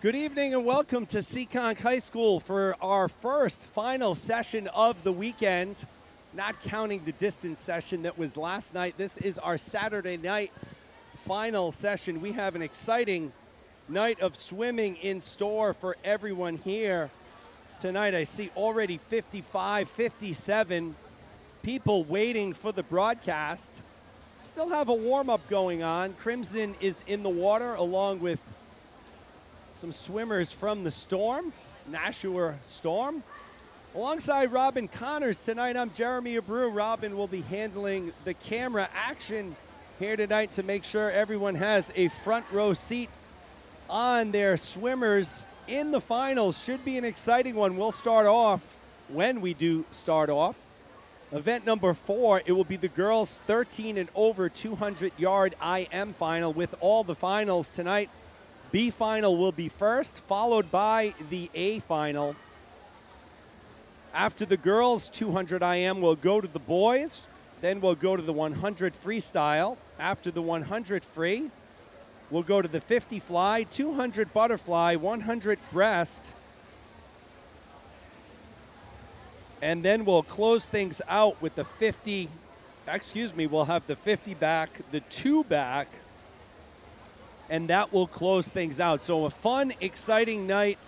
Good evening and welcome to Seekonk High School for our first final session of the weekend, not counting the distance session that was last night. This is our Saturday night final session. We have an exciting night of swimming in store for everyone here tonight. I see already 55, 57 people waiting for the broadcast. Still have a warm-up going on. Crimson is in the water along with some swimmers from the Storm, Nashua Storm. Alongside Robin Connors tonight, I'm Jeremy Abreu. Robin will be handling the camera action here tonight to make sure everyone has a front row seat on their swimmers in the finals. Should be an exciting one. We'll start off when we do start off. Event number 4, it will be the girls 13 and over 200-yard IM final with all the finals tonight. B final will be first, followed by the A final. After the girls 200 IM, we'll go to the boys. Then we'll go to the 100 freestyle. After the 100 free, we'll go to the 50 fly, 200 butterfly, 100 breast. And then we'll close things out with the 50, we'll have the 50 back, the 2 back, and that will close things out. So a fun, exciting night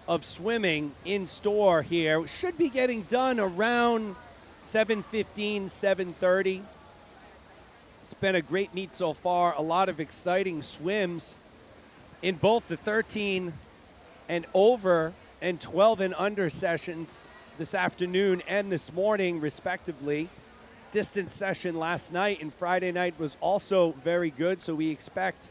of swimming in store here. Should be getting done around 7:15, 7:30. It's been a great meet so far. A lot of exciting swims in both the 13 and over and 12 and under sessions this afternoon and this morning, respectively. Distance session last night and Friday night was also very good, so we expect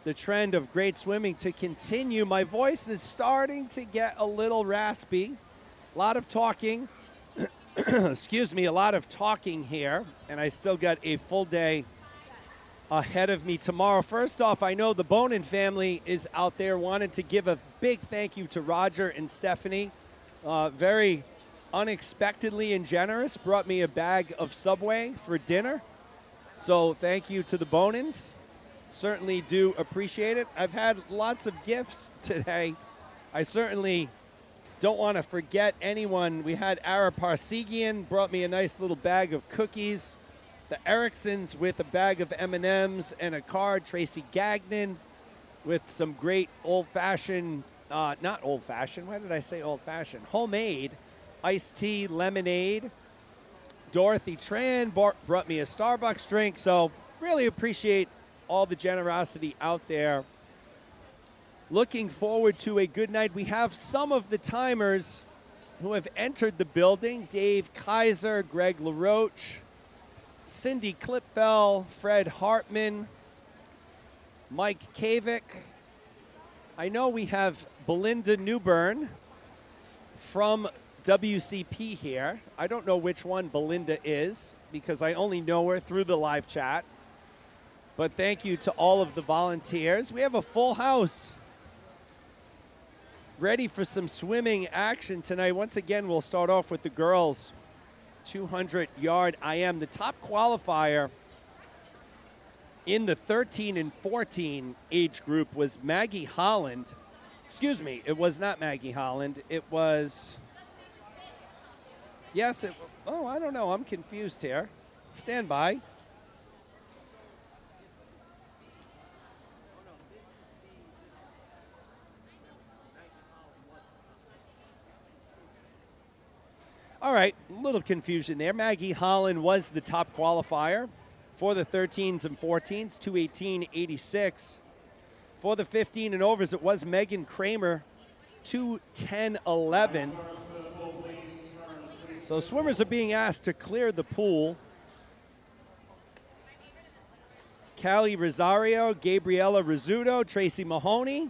the trend of great swimming to continue. My voice is starting to get a little raspy. A lot of talking, a lot of talking here, and I still got a full day ahead of me tomorrow. First off, I know the Bonin family is out there. Wanted to give a big thank you to Roger and Stephanie. Very unexpectedly and generous, brought me a bag of Subway for dinner. So thank you to the Bonins. Certainly do appreciate it. I've had lots of gifts today. I certainly don't want to forget anyone. We had Ara Parsegian brought me a nice little bag of cookies. The Ericksons with a bag of M&Ms and a card. Tracy Gagnon with some great old-fashioned, not old-fashioned, why did I say old-fashioned? Homemade iced tea, lemonade. Dorothy Tran brought me a Starbucks drink. So really appreciate all the generosity out there. Looking forward to a good night. We have some of the timers who have entered the building. Dave Kaiser, Greg LaRoche, Cindy Klipfel, Fred Hartman, Mike Kavik. I know we have Belinda Newbern from WCP here. I don't know which one Belinda is because I only know her through the live chat. But thank you to all of the volunteers. We have a full house ready for some swimming action tonight. Once again, we'll start off with the girls 200-yard IM. The top qualifier in the 13 and 14 age group was Maggie Holland. Excuse me, it was not Maggie Holland. It was, I don't know. I'm confused here. Stand by. All right, a little confusion there. Maggie Holland was the top qualifier for the 13s and 14s, 2:18.86. For the 15 and overs, it was Megan Kramer, 2:10.11. So swimmers are being asked to clear the pool. Callie Rosario, Gabriella Rizzuto, Tracy Mahoney.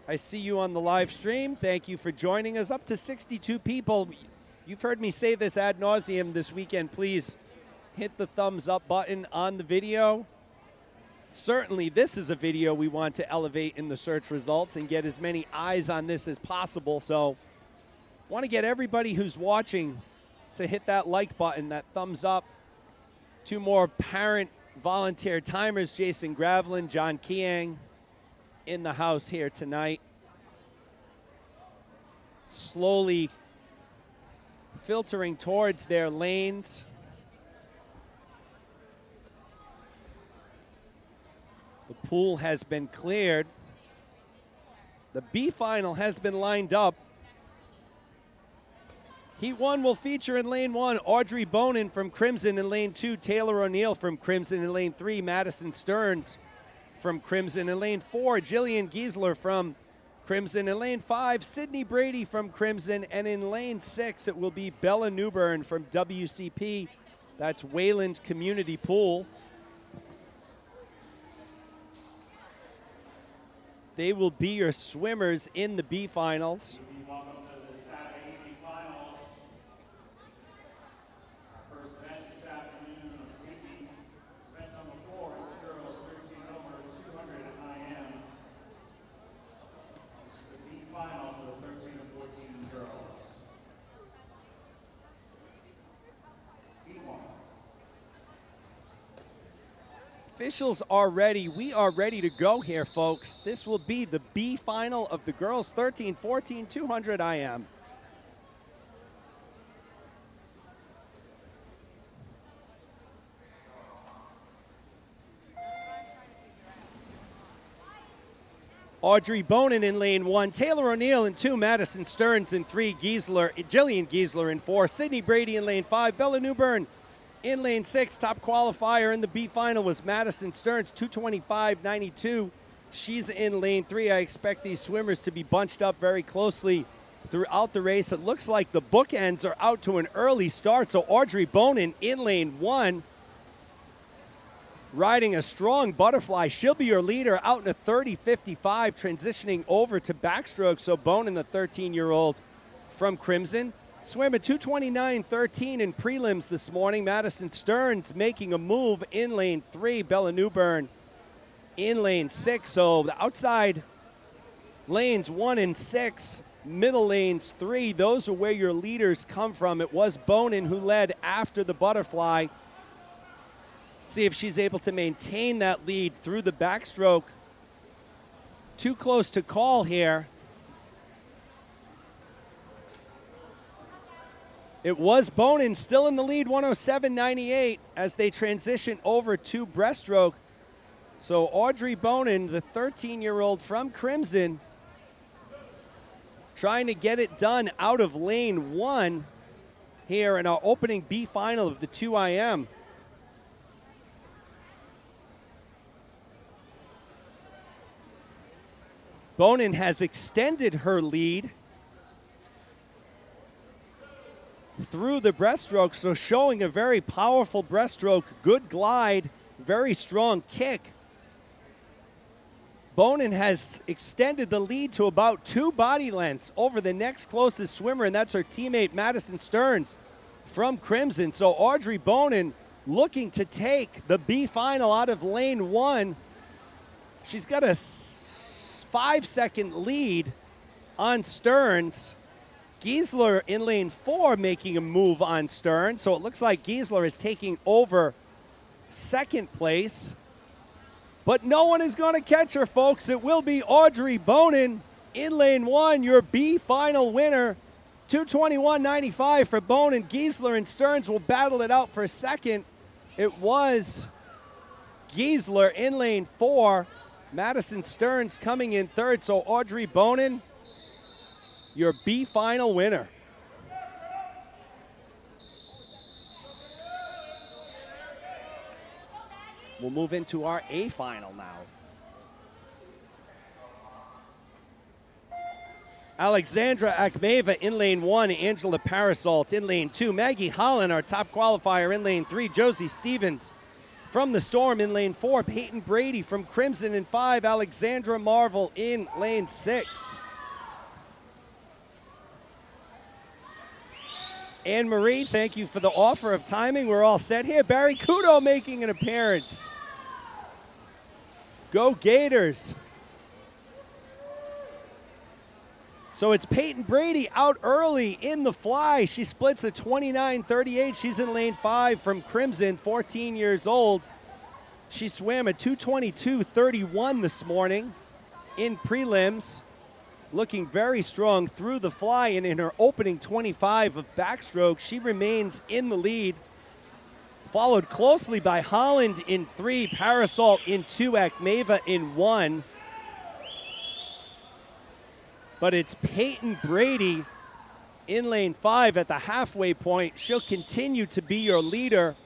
I see you on the live stream. Thank you for joining us. Up to 62 people. You've heard me say this ad nauseum this weekend. Please hit the thumbs up button on the video. Certainly, this is a video we want to elevate in the search results and get as many eyes on this as possible. So, want to get everybody who's watching to hit that like button, that thumbs up. 2 more parent volunteer timers, Jason Gravlin, John Kiang, in the house here tonight. Slowly filtering towards their lanes. The pool has been cleared. The B final has been lined up. Heat 1 will feature in lane 1 Audrey Bonin from Crimson. In lane 2, Taylor O'Neill from Crimson. In lane 3, Madison Stearns from Crimson. In lane 4, Jillian Giesler from Crimson. In lane 5, Sydney Brady from Crimson. And in lane 6, it will be Bella Newburn from WCP. That's Wayland Community Pool. They will be your swimmers in the B finals. Welcome to the Saturday evening finals. Our first event this afternoon of this evening. Event number 4 is the girls 13 over 200 IM. This is the B final for the 13 to 14 girls. B1. Officials are ready. We are ready to go here, folks. This will be the B final of the girls 13, 14, 200 IM. Audrey Bonin in lane 1, Taylor O'Neill in 2, Madison Stearns in 3, Jillian Giesler in 4, Sydney Brady in lane 5, Bella Newburn in lane 6. Top qualifier in the B final was Madison Stearns, 225.92. She's in lane 3. I expect these swimmers to be bunched up very closely throughout the race. It looks like the bookends are out to an early start. So Audrey Bonin in lane 1, riding a strong butterfly. She'll be your leader out in a 30.55, transitioning over to backstroke. So Bonin, the 13-year-old from Crimson, swam a 229.13 in prelims this morning. Madison Stearns making a move in lane 3. Bella Newburn in lane 6. So the outside lanes 1 and 6, middle lanes 3, those are where your leaders come from. It was Bonin who led after the butterfly. See if she's able to maintain that lead through the backstroke. Too close to call here. It was Bonin still in the lead, 107.98 as they transition over to breaststroke. So Audrey Bonin, the 13-year-old from Crimson, trying to get it done out of lane 1 here in our opening B final of the 2IM. Bonin has extended her lead through the breaststroke, so showing a very powerful breaststroke, good glide, very strong kick. Bonin has extended the lead to about 2 body lengths over the next closest swimmer, and that's her teammate Madison Stearns from Crimson. So Audrey Bonin looking to take the B final out of lane 1. She's got a 5-second lead on Stearns. Giesler in lane 4 making a move on Stearns. So it looks like Giesler is taking over second place. But no one is going to catch her, folks. It will be Audrey Bonin in lane 1, your B final winner. 221.95 for Bonin. Giesler and Stearns will battle it out for second. It was Giesler in lane 4. Madison Stearns coming in third. So Audrey Bonin, your B final winner. We'll move into our A final now. Alexandra Akhmeva in lane 1, Angela Parasolt in lane 2, Maggie Holland, our top qualifier, in lane 3, Josie Stevens from the Storm in lane 4, Peyton Brady from Crimson in 5, Alexandra Marvel in lane 6. Anne-Marie, thank you for the offer of timing. We're all set here. Barry Kudo making an appearance. Go Gators. So it's Peyton Brady out early in the fly. She splits a 29.38. She's in lane 5 from Crimson, 14 years old. She swam a 222.31 this morning. in prelims, looking very strong through the fly, and in her opening 25 of backstroke, she remains in the lead. Followed closely by Holland in 3, Parasol in 2, Akhmeva in 1. But it's Peyton Brady in lane 5 at the halfway point. She'll continue to be your leader.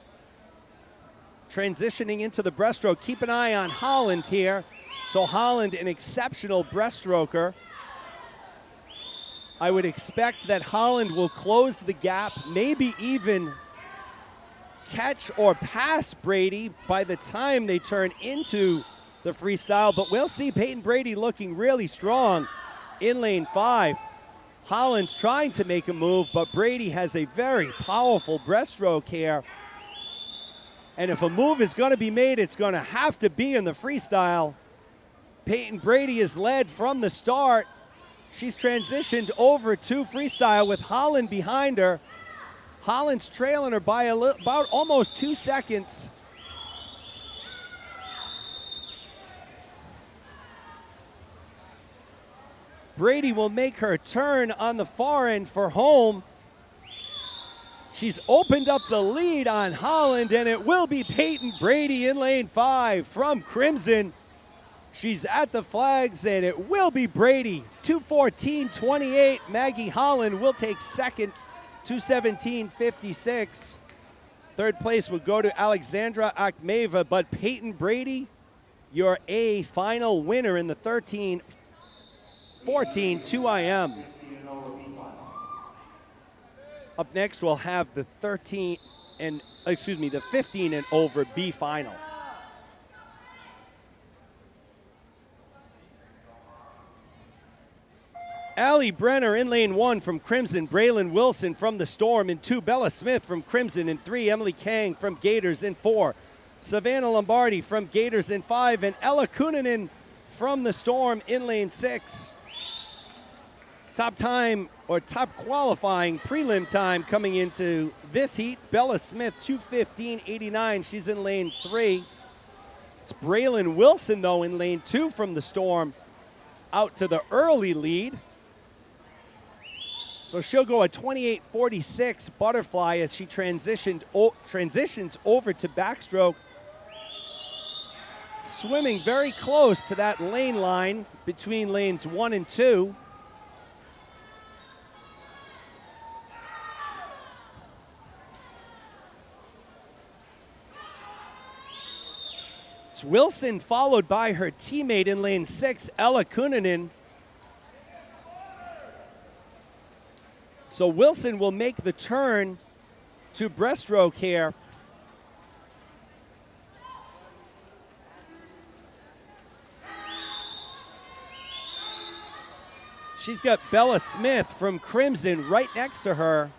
Transitioning into the breaststroke, keep an eye on Holland here. So Holland, an exceptional breaststroker. I would expect that Holland will close the gap, maybe even catch or pass Brady by the time they turn into the freestyle, but we'll see Peyton Brady looking really strong in lane 5. Holland's trying to make a move, but Brady has a very powerful breaststroke here. And if a move is going to be made, it's going to have to be in the freestyle. Peyton Brady is led from the start. She's transitioned over to freestyle with Holland behind her. Holland's trailing her by about almost 2 seconds. Brady will make her turn on the far end for home. She's opened up the lead on Holland, and it will be Peyton Brady in lane 5 from Crimson. She's at the flags, and it will be Brady. 2:14.28. Maggie Holland will take second. 2:17.56. Third place would go to Alexandra Akhmeva, but Peyton Brady, your A final winner in the 13:14 2IM. Up next, we'll have the 15 and over B final. Allie Brenner in lane 1 from Crimson, Braylon Wilson from the Storm in 2, Bella Smith from Crimson in 3, Emily Kang from Gators in 4, Savannah Lombardi from Gators in 5, and Ella Kunanen from the Storm in lane 6. Top time, or top qualifying prelim time coming into this heat, Bella Smith 2:15.89, she's in lane 3. It's Braylon Wilson though in lane 2 from the Storm, out to the early lead. So she'll go a 28.46 butterfly as she transitions over to backstroke. Swimming very close to that lane line between lanes 1 and 2. It's Wilson followed by her teammate in lane 6, Ella Kunanen. So Wilson will make the turn to breaststroke here. She's got Bella Smith from Crimson right next to her.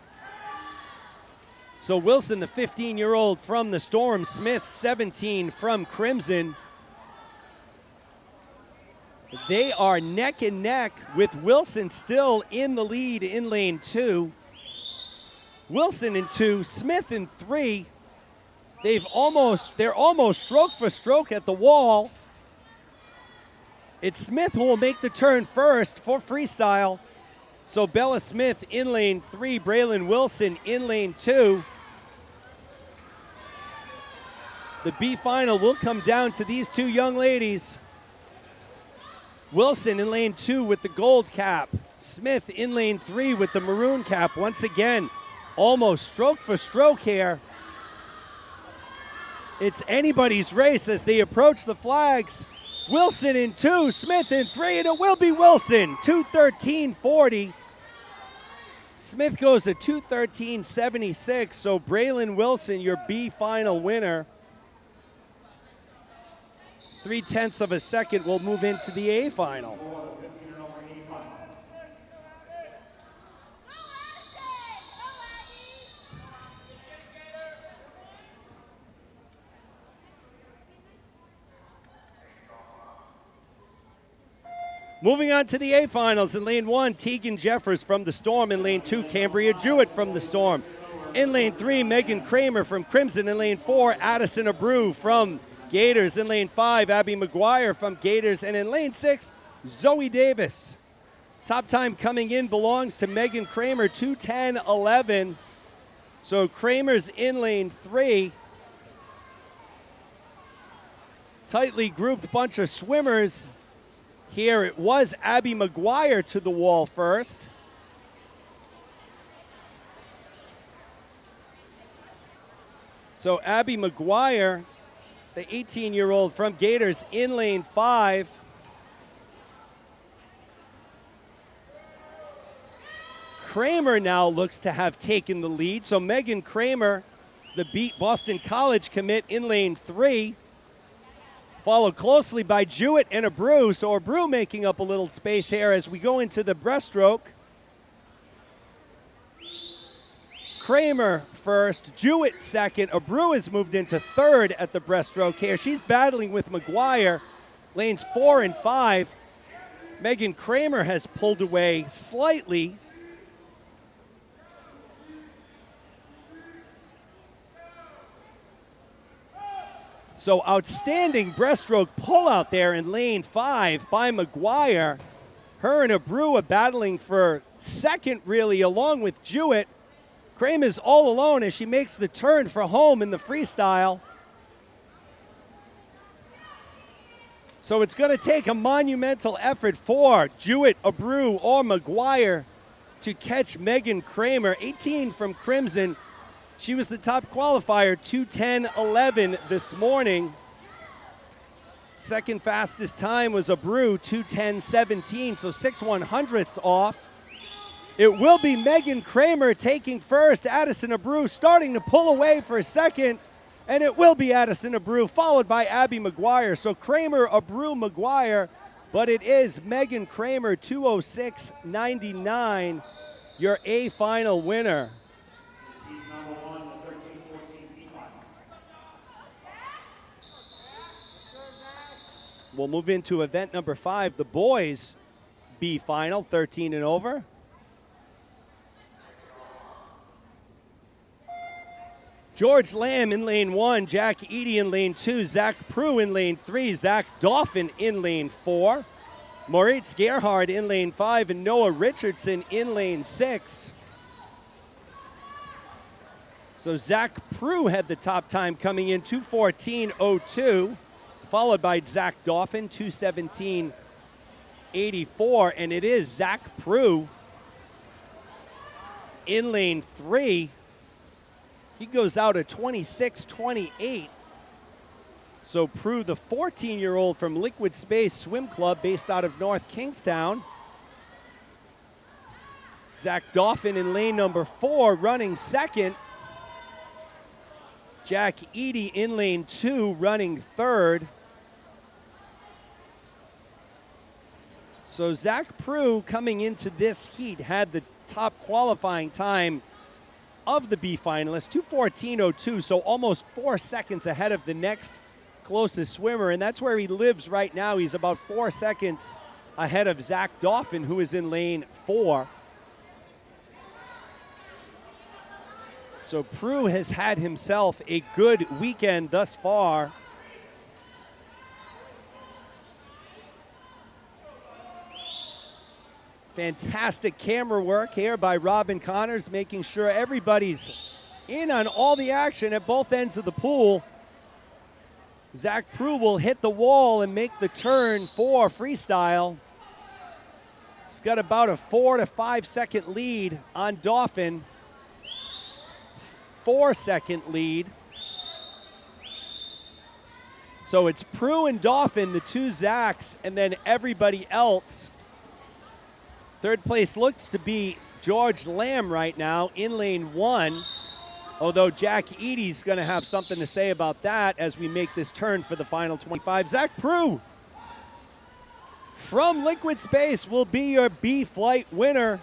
So Wilson, the 15-year-old from the Storm, Smith, 17 from Crimson. They are neck and neck with Wilson still in the lead in lane 2. Wilson in 2, Smith in 3. They're almost stroke for stroke at the wall. It's Smith who will make the turn first for freestyle. So Bella Smith in lane 3, Braylon Wilson in lane 2. The B final will come down to these two young ladies. Wilson in lane 2 with the gold cap. Smith in lane 3 with the maroon cap. Once again, almost stroke for stroke here. It's anybody's race as they approach the flags. Wilson in 2, Smith in 3, and it will be Wilson, 2:13.40. Smith goes to 2:13.76, so Braylon Wilson, your B final winner. 0.3 of a second will move into the A final. Moving on to the A finals. In lane 1, Tegan Jeffers from the Storm. In lane 2, Cambria Jewett from the Storm. In lane 3, Megan Kramer from Crimson. In lane 4, Addison Abreu from Gators. In lane 5, Abby McGuire from Gators. And in lane 6, Zoe Davis. Top time coming in belongs to Megan Kramer, 2:10.11. So Kramer's in lane 3. Tightly grouped bunch of swimmers here. It was Abby McGuire to the wall first. So Abby McGuire, the 18-year-old from Gators, in lane 5. Kramer now looks to have taken the lead. So Megan Kramer, the beat Boston College commit, in lane 3. Followed closely by Jewett and Abreu. So Abreu making up a little space here as we go into the breaststroke. Kramer first, Jewett second. Abreu has moved into third at the breaststroke here. She's battling with McGuire, lanes 4 and 5. Megan Kramer has pulled away slightly. So outstanding breaststroke pull out there in lane 5 by McGuire. Her and Abreu are battling for second, really, along with Jewett. Kramer is all alone as she makes the turn for home in the freestyle. So it's going to take a monumental effort for Jewett, Abreu, or McGuire to catch Megan Kramer. 18 from Crimson. She was the top qualifier, 2:10.11 this morning. Second fastest time was Abreu, 2:10.17, so 6/100ths off. It will be Megan Kramer taking first. Addison Abreu starting to pull away for a second, and it will be Addison Abreu, followed by Abby McGuire. So Kramer, Abreu, McGuire, but it is Megan Kramer, 2:06.99, your A final winner. We'll move into event number 5, the boys B final, 13 and over. George Lamb in lane 1, Jack Eady in lane 2, Zach Prue in lane 3, Zach Dauphin in lane 4, Moritz Gerhard in lane 5, and Noah Richardson in lane 6. So Zach Prue had the top time coming in, 2:14.02. Followed by Zach Dauphin, 2:17.84. And it is Zach Prue in lane 3. He goes out at 26:28. So Prue, the 14-year-old from Liquid Space Swim Club based out of North Kingstown. Zach Dauphin in lane number 4, running second. Jack Eady in lane 2, running third. So Zach Prue coming into this heat had the top qualifying time of the B finalists, 2:14.02, so almost 4 seconds ahead of the next closest swimmer, and that's where he lives right now. He's about 4 seconds ahead of Zach Dauphin, who is in lane 4. So Prue has had himself a good weekend thus far. Fantastic camera work here by Robin Connors, making sure everybody's in on all the action at both ends of the pool. Zach Prue will hit the wall and make the turn for freestyle. He's got about a 4 to 5 second lead on Dauphin. 4-second lead. So it's Prue and Dauphin, the two Zachs, and then everybody else. Third place looks to be George Lamb right now in lane 1, although Jack Eady's going to have something to say about that as we make this turn for the final 25. Zach Prue from Liquid Space will be your B flight winner,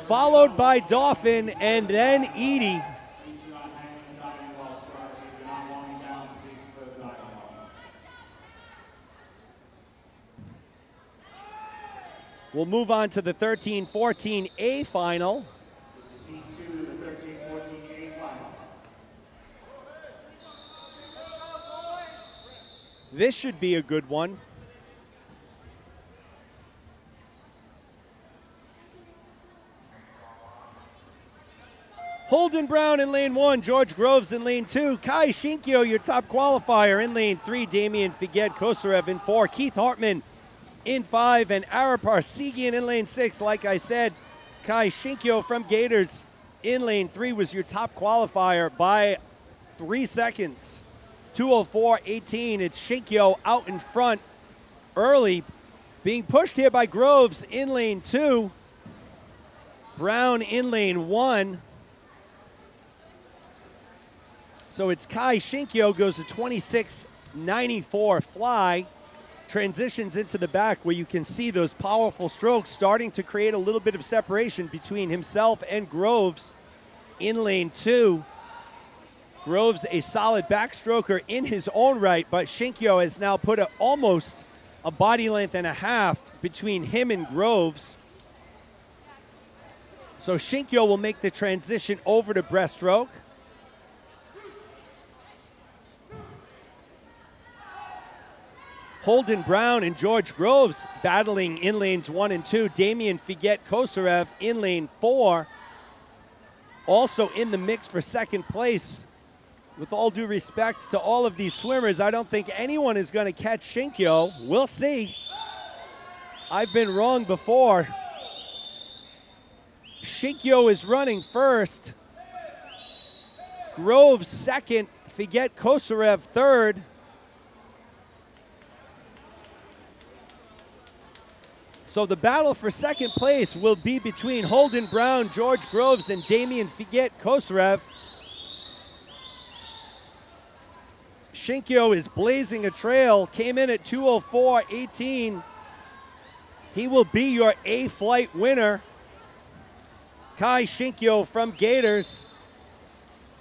followed by Dauphin and then Eady. We'll move on to the 13-14A final. This is heat 2, the 13-14A final. This should be a good one. Holden Brown in lane 1, George Groves in lane 2, Kai Shinkyo, your top qualifier, in lane 3, Damian Figuet-Kosarev in 4, Keith Hartman in 5, and Arapar Sigian in lane 6. Like I said, Kai Shinkyo from Gators in lane 3 was your top qualifier by 3 seconds. 2:04.18. It's Shinkyo out in front early, being pushed here by Groves in lane 2. Brown in lane 1. So it's Kai Shinkyo goes to 26.94 fly, transitions into the back where you can see those powerful strokes starting to create a little bit of separation between himself and Groves in lane 2. Groves a solid backstroker in his own right, but Shinkyo has now put almost a body length and a half between him and Groves. So Shinkyo will make the transition over to breaststroke. Holden Brown and George Groves battling in lanes 1 and 2. Damian Figuet-Kosarev in lane 4. Also in the mix for second place. With all due respect to all of these swimmers, I don't think anyone is going to catch Shinkyo. We'll see. I've been wrong before. Shinkyo is running first. Groves second. Figuet-Kosarev third. So the battle for second place will be between Holden Brown, George Groves, and Damian Figuet-Kosarev. Shinkyo is blazing a trail, came in at 2:04.18. He will be your A flight winner. Kai Shinkyo from Gators.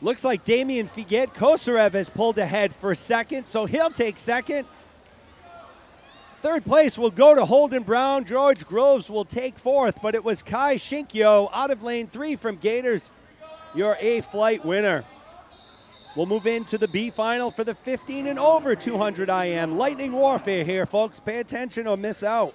Looks like Damian Figuet-Kosarev has pulled ahead for second, so he'll take second. Third place will go to Holden Brown. George Groves will take fourth, but it was Kai Shinkyo out of lane 3 from Gators, your A flight winner. We'll move into the B final for the 15 and over 200 IM. Lightning warfare here, folks. Pay attention or miss out.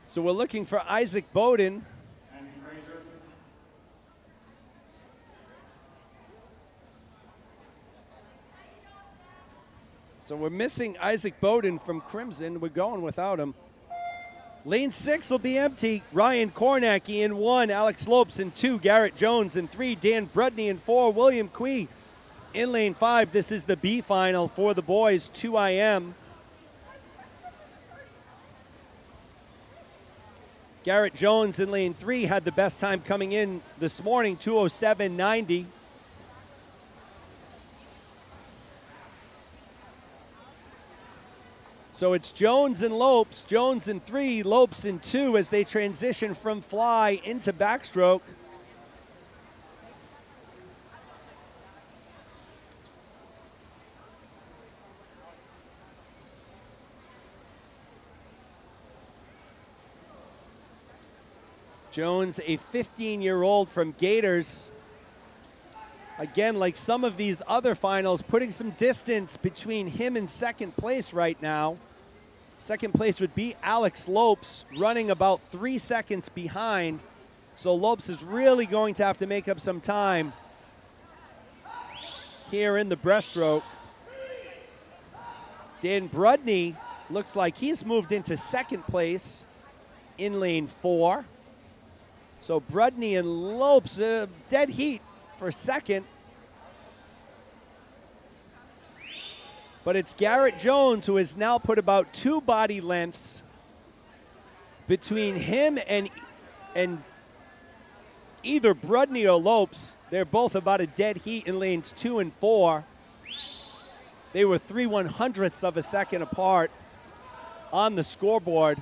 So we're looking for Isaac Bowden. So we're missing Isaac Bowden from Crimson. We're going without him. Lane 6 will be empty. Ryan Kornacki in 1, Alex Lopes in 2, Garrett Jones in 3, Dan Brudney in 4, William Quee in lane 5. This is the B final for the boys, 2 IM. Garrett Jones in lane 3 had the best time coming in this morning, 2:07.90. So it's Jones and Lopes, Jones in 3, Lopes in 2 as they transition from fly into backstroke. Jones, a 15-year-old from Gators. Again, like some of these other finals, putting some distance between him and second place right now. Second place would be Alex Lopes, running about 3 seconds behind. So Lopes is really going to have to make up some time here in the breaststroke. Dan Brudney looks like he's moved into second place in lane 4. So Brudney and Lopes, dead heat for second. But it's Garrett Jones who has now put about 2 body lengths between him and either Brudney or Lopes. They're both about a dead heat in lanes 2 and 4. They were 3/100ths of a second apart on the scoreboard.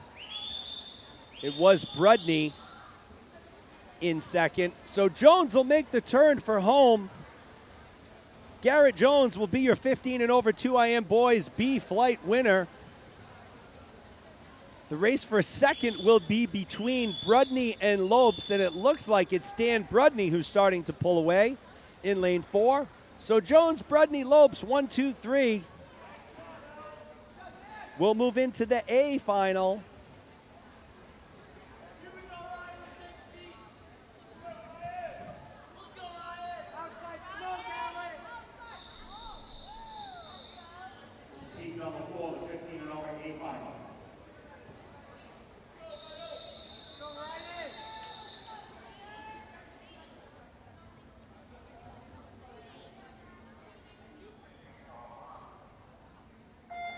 It was Brudney in second. So Jones will make the turn for home. Garrett Jones will be your 15 and over 2 IM boys B flight winner. The race for second will be between Brudney and Lopes, and it looks like it's Dan Brudney who's starting to pull away in lane 4. So Jones, Brudney, Lopes, 1, 2, 3. We'll move into the A final. Heat number 4, the 15 and over A final.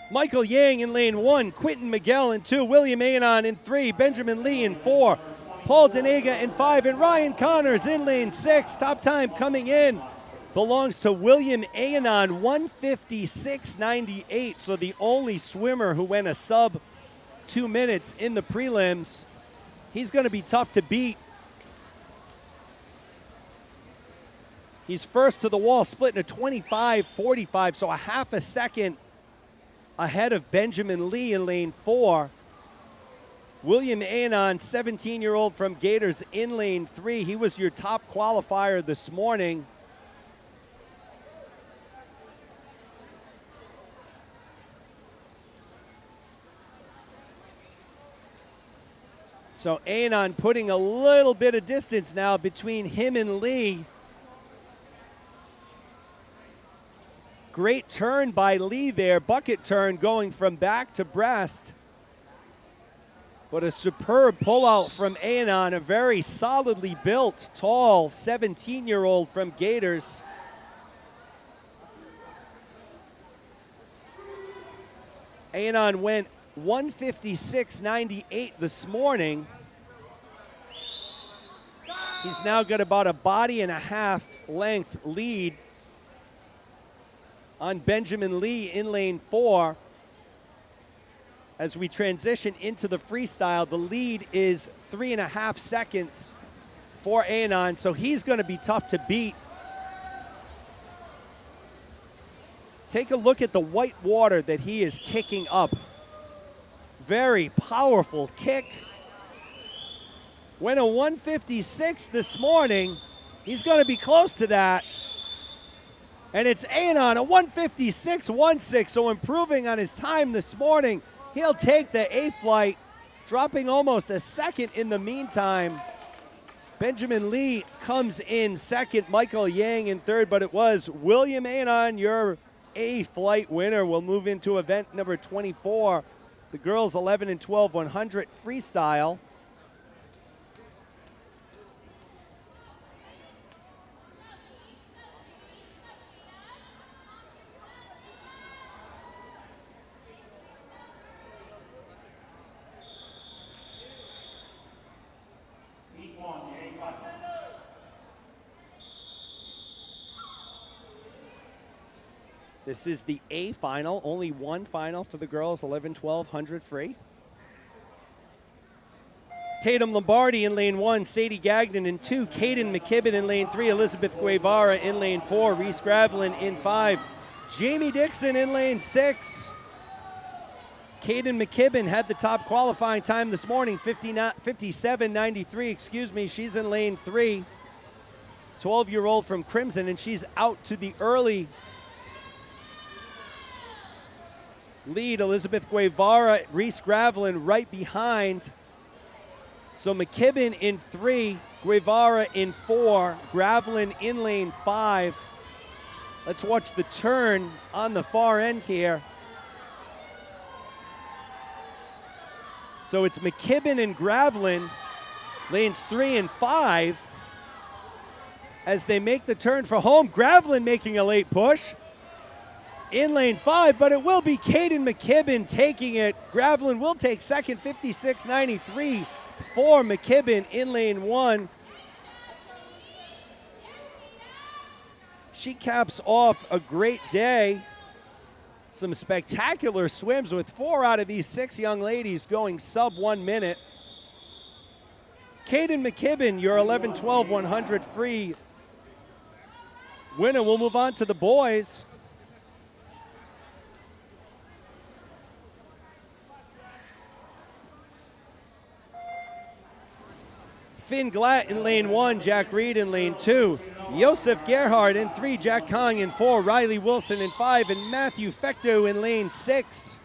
Michael Yang in lane 1, Quentin Miguel in 2, William Anon in 3, Benjamin Lee in 4, Paul Denega in 5, and Ryan Connors in lane 6. Top time coming in belongs to William Anon, 156.98. So the only swimmer who went a sub 2 minutes in the prelims. He's going to be tough to beat. He's first to the wall, splitting a 25.45, so a half a second ahead of Benjamin Lee in lane 4. William Anon, 17-year-old from Gators, in lane 3. He was your top qualifier this morning. So Anon putting a little bit of distance now between him and Lee. Great turn by Lee there, bucket turn going from back to breast. But a superb pullout from Anon, a very solidly built, tall 17-year-old from Gators. Anon went 156.98 this morning. He's now got about a body and a half length lead on Benjamin Lee in lane 4. As we transition into the freestyle, the lead is 3.5 seconds for Anon, so he's going to be tough to beat. Take a look at the white water that he is kicking up. Very powerful kick. Went a 156 this morning. He's going to be close to that. And it's Anon, a 156.16, so improving on his time this morning. He'll take the A flight, dropping almost a second in the meantime. Benjamin Lee comes in second, Michael Yang in third, but it was William Anon, your A flight winner. We'll move into event number 24, the girls 11 and 12 100 freestyle. This is the A final, only one final for the girls, 11, 12, 100 free. Tatum Lombardi in lane 1, Sadie Gagnon in 2, Caden McKibben in lane 3, Elizabeth Guevara in lane 4, Reese Gravelin in 5, Jamie Dixon in lane 6. Caden McKibben had the top qualifying time this morning, 57.93, excuse me. She's in lane 3, 12-year-old from Crimson, and she's out to the early lead. Elizabeth Guevara, Reese Gravelin right behind. So McKibben in 3, Guevara in 4, Gravelin in lane 5. Let's watch the turn on the far end here. So it's McKibben and Gravelin, lanes 3 and 5, as they make the turn for home. Gravelin making a late push in lane 5, but it will be Caden McKibben taking it. Gravelin will take second, 56.93 for McKibben in lane 1. She caps off a great day. Some spectacular swims with 4 out of these 6 young ladies going sub 1 minute. Caden McKibben, your 11, 12, 100 free winner. We'll move on to the boys. Finn Glatt in lane 1, Jack Reed in lane 2, Josef Gerhard in 3, Jack Kong in 4, Riley Wilson in 5, and Matthew Fecto in lane 6.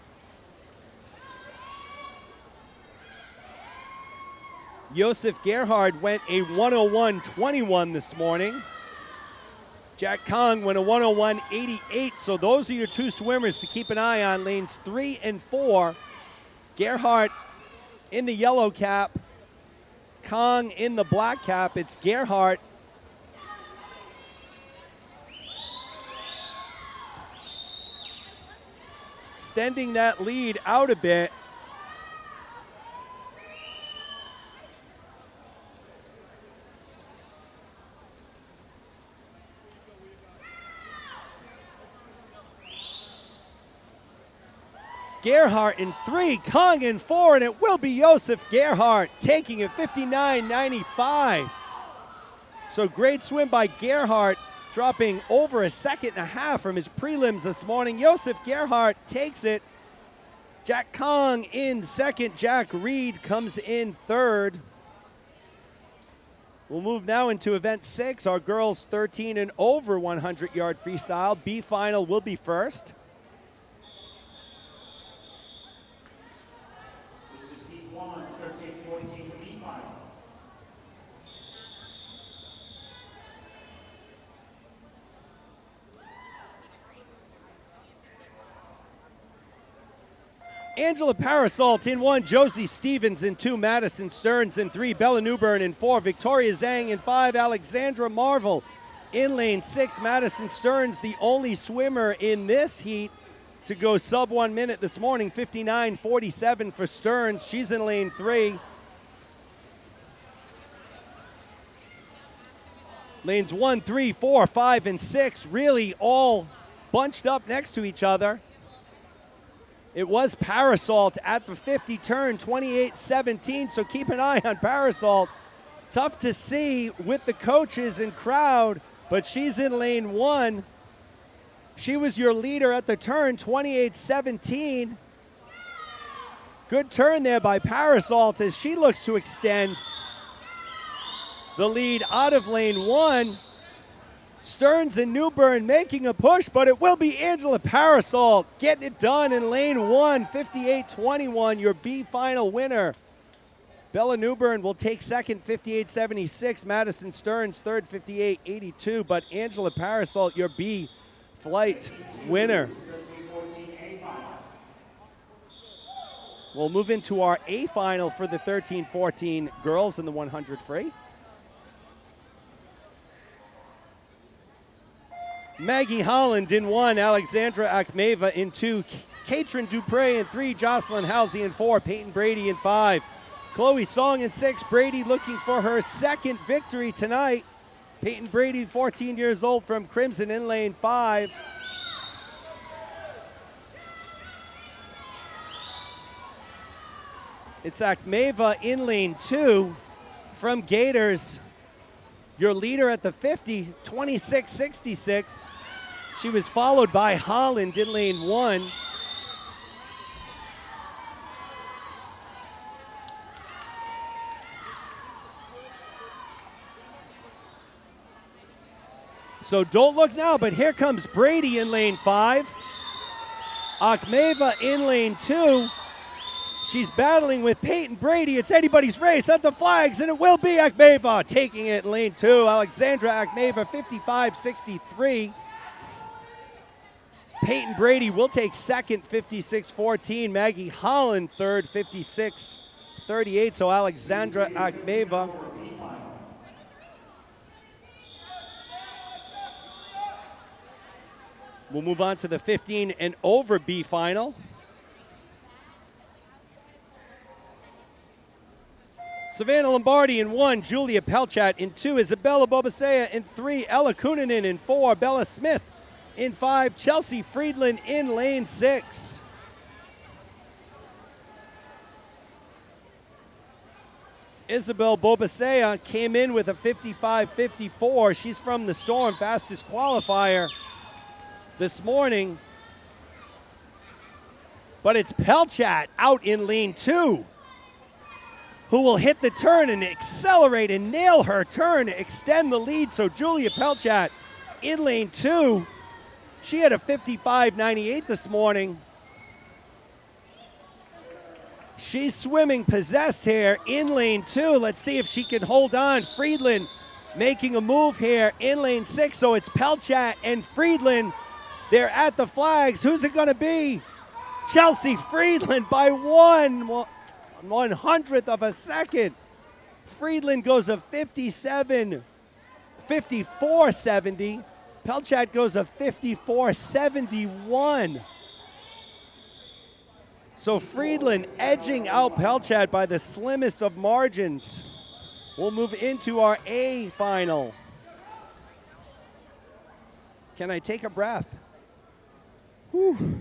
Josef Gerhard went a 101.21 this morning. Jack Kong went a 101.88, so those are your two swimmers to keep an eye on, lanes 3 and 4. Gerhard in the yellow cap, Kong in the black cap. It's Gerhard. Extending that lead out a bit. Gerhard in 3, Kong in 4, and it will be Josef Gerhard taking it 59.95. So great swim by Gerhard, dropping over a second and a half from his prelims this morning. Josef Gerhard takes it. Jack Kong in second. Jack Reed comes in third. We'll move now into event 6, our girls 13 and over 100-yard freestyle. B final will be first. Angela Parasolt in 1, Josie Stevens in 2, Madison Stearns in 3, Bella Newbern in 4, Victoria Zhang in 5, Alexandra Marvel in lane 6. Madison Stearns, the only swimmer in this heat to go sub 1 minute this morning, 59.47 for Stearns. She's in lane 3. Lanes 1, 3, 4, 5, and 6 really all bunched up next to each other. It was Parasolt at the 50 turn, 28.17, so keep an eye on Parasolt. Tough to see with the coaches and crowd, but she's in lane 1. She was your leader at the turn, 28.17. Good turn there by Parasolt as she looks to extend the lead out of lane 1. Stearns and Newbern making a push, but it will be Angela Parasolt getting it done in lane 1, 58.21, your B final winner. Bella Newbern will take second, 58.76. Madison Stearns third, 58.82. But Angela Parasolt, your B flight winner. We'll move into our A final for the 13-14 girls in the 100 free. Maggie Holland in 1, Alexandra Akhmeva in 2, Katrin Dupre in 3, Jocelyn Halsey in 4, Peyton Brady in 5, Chloe Song in 6. Brady looking for her second victory tonight. Peyton Brady, 14 years old, from Crimson in lane 5. It's Akhmeva in lane 2 from Gators. Your leader at the 50, 26.66. She was followed by Holland in lane 1. So don't look now, but here comes Brady in lane 5. Akhmeva in lane 2. She's battling with Peyton Brady. It's anybody's race at the flags, and it will be Akhmeva taking it in lane 2. Alexandra Akhmeva, 55.63. Peyton Brady will take second, 56.14. Maggie Holland third, 56.38. So Alexandra Akhmeva will move on to the 15 and over B final. Savannah Lombardi in 1, Julia Pelchat in 2, Isabella Bobasea in 3, Ella Kunanen in 4, Bella Smith in 5, Chelsea Friedland in lane 6. Isabel Bobasea came in with a 55.54. She's from the Storm, fastest qualifier this morning. But it's Pelchat out in lane 2 who will hit the turn and accelerate and nail her turn to extend the lead. So Julia Pelchat in lane 2. She had a 55.98 this morning. She's swimming possessed here in lane 2. Let's see if she can hold on. Friedland making a move here in lane 6. So it's Pelchat and Friedland. They're at the flags. Who's it going to be? Chelsea Friedland by 1/100th of a second. Friedland goes a 54.70. Pelchat goes a 54.71. So Friedland edging out Pelchat by the slimmest of margins. We'll move into our A final. Can I take a breath? Whew.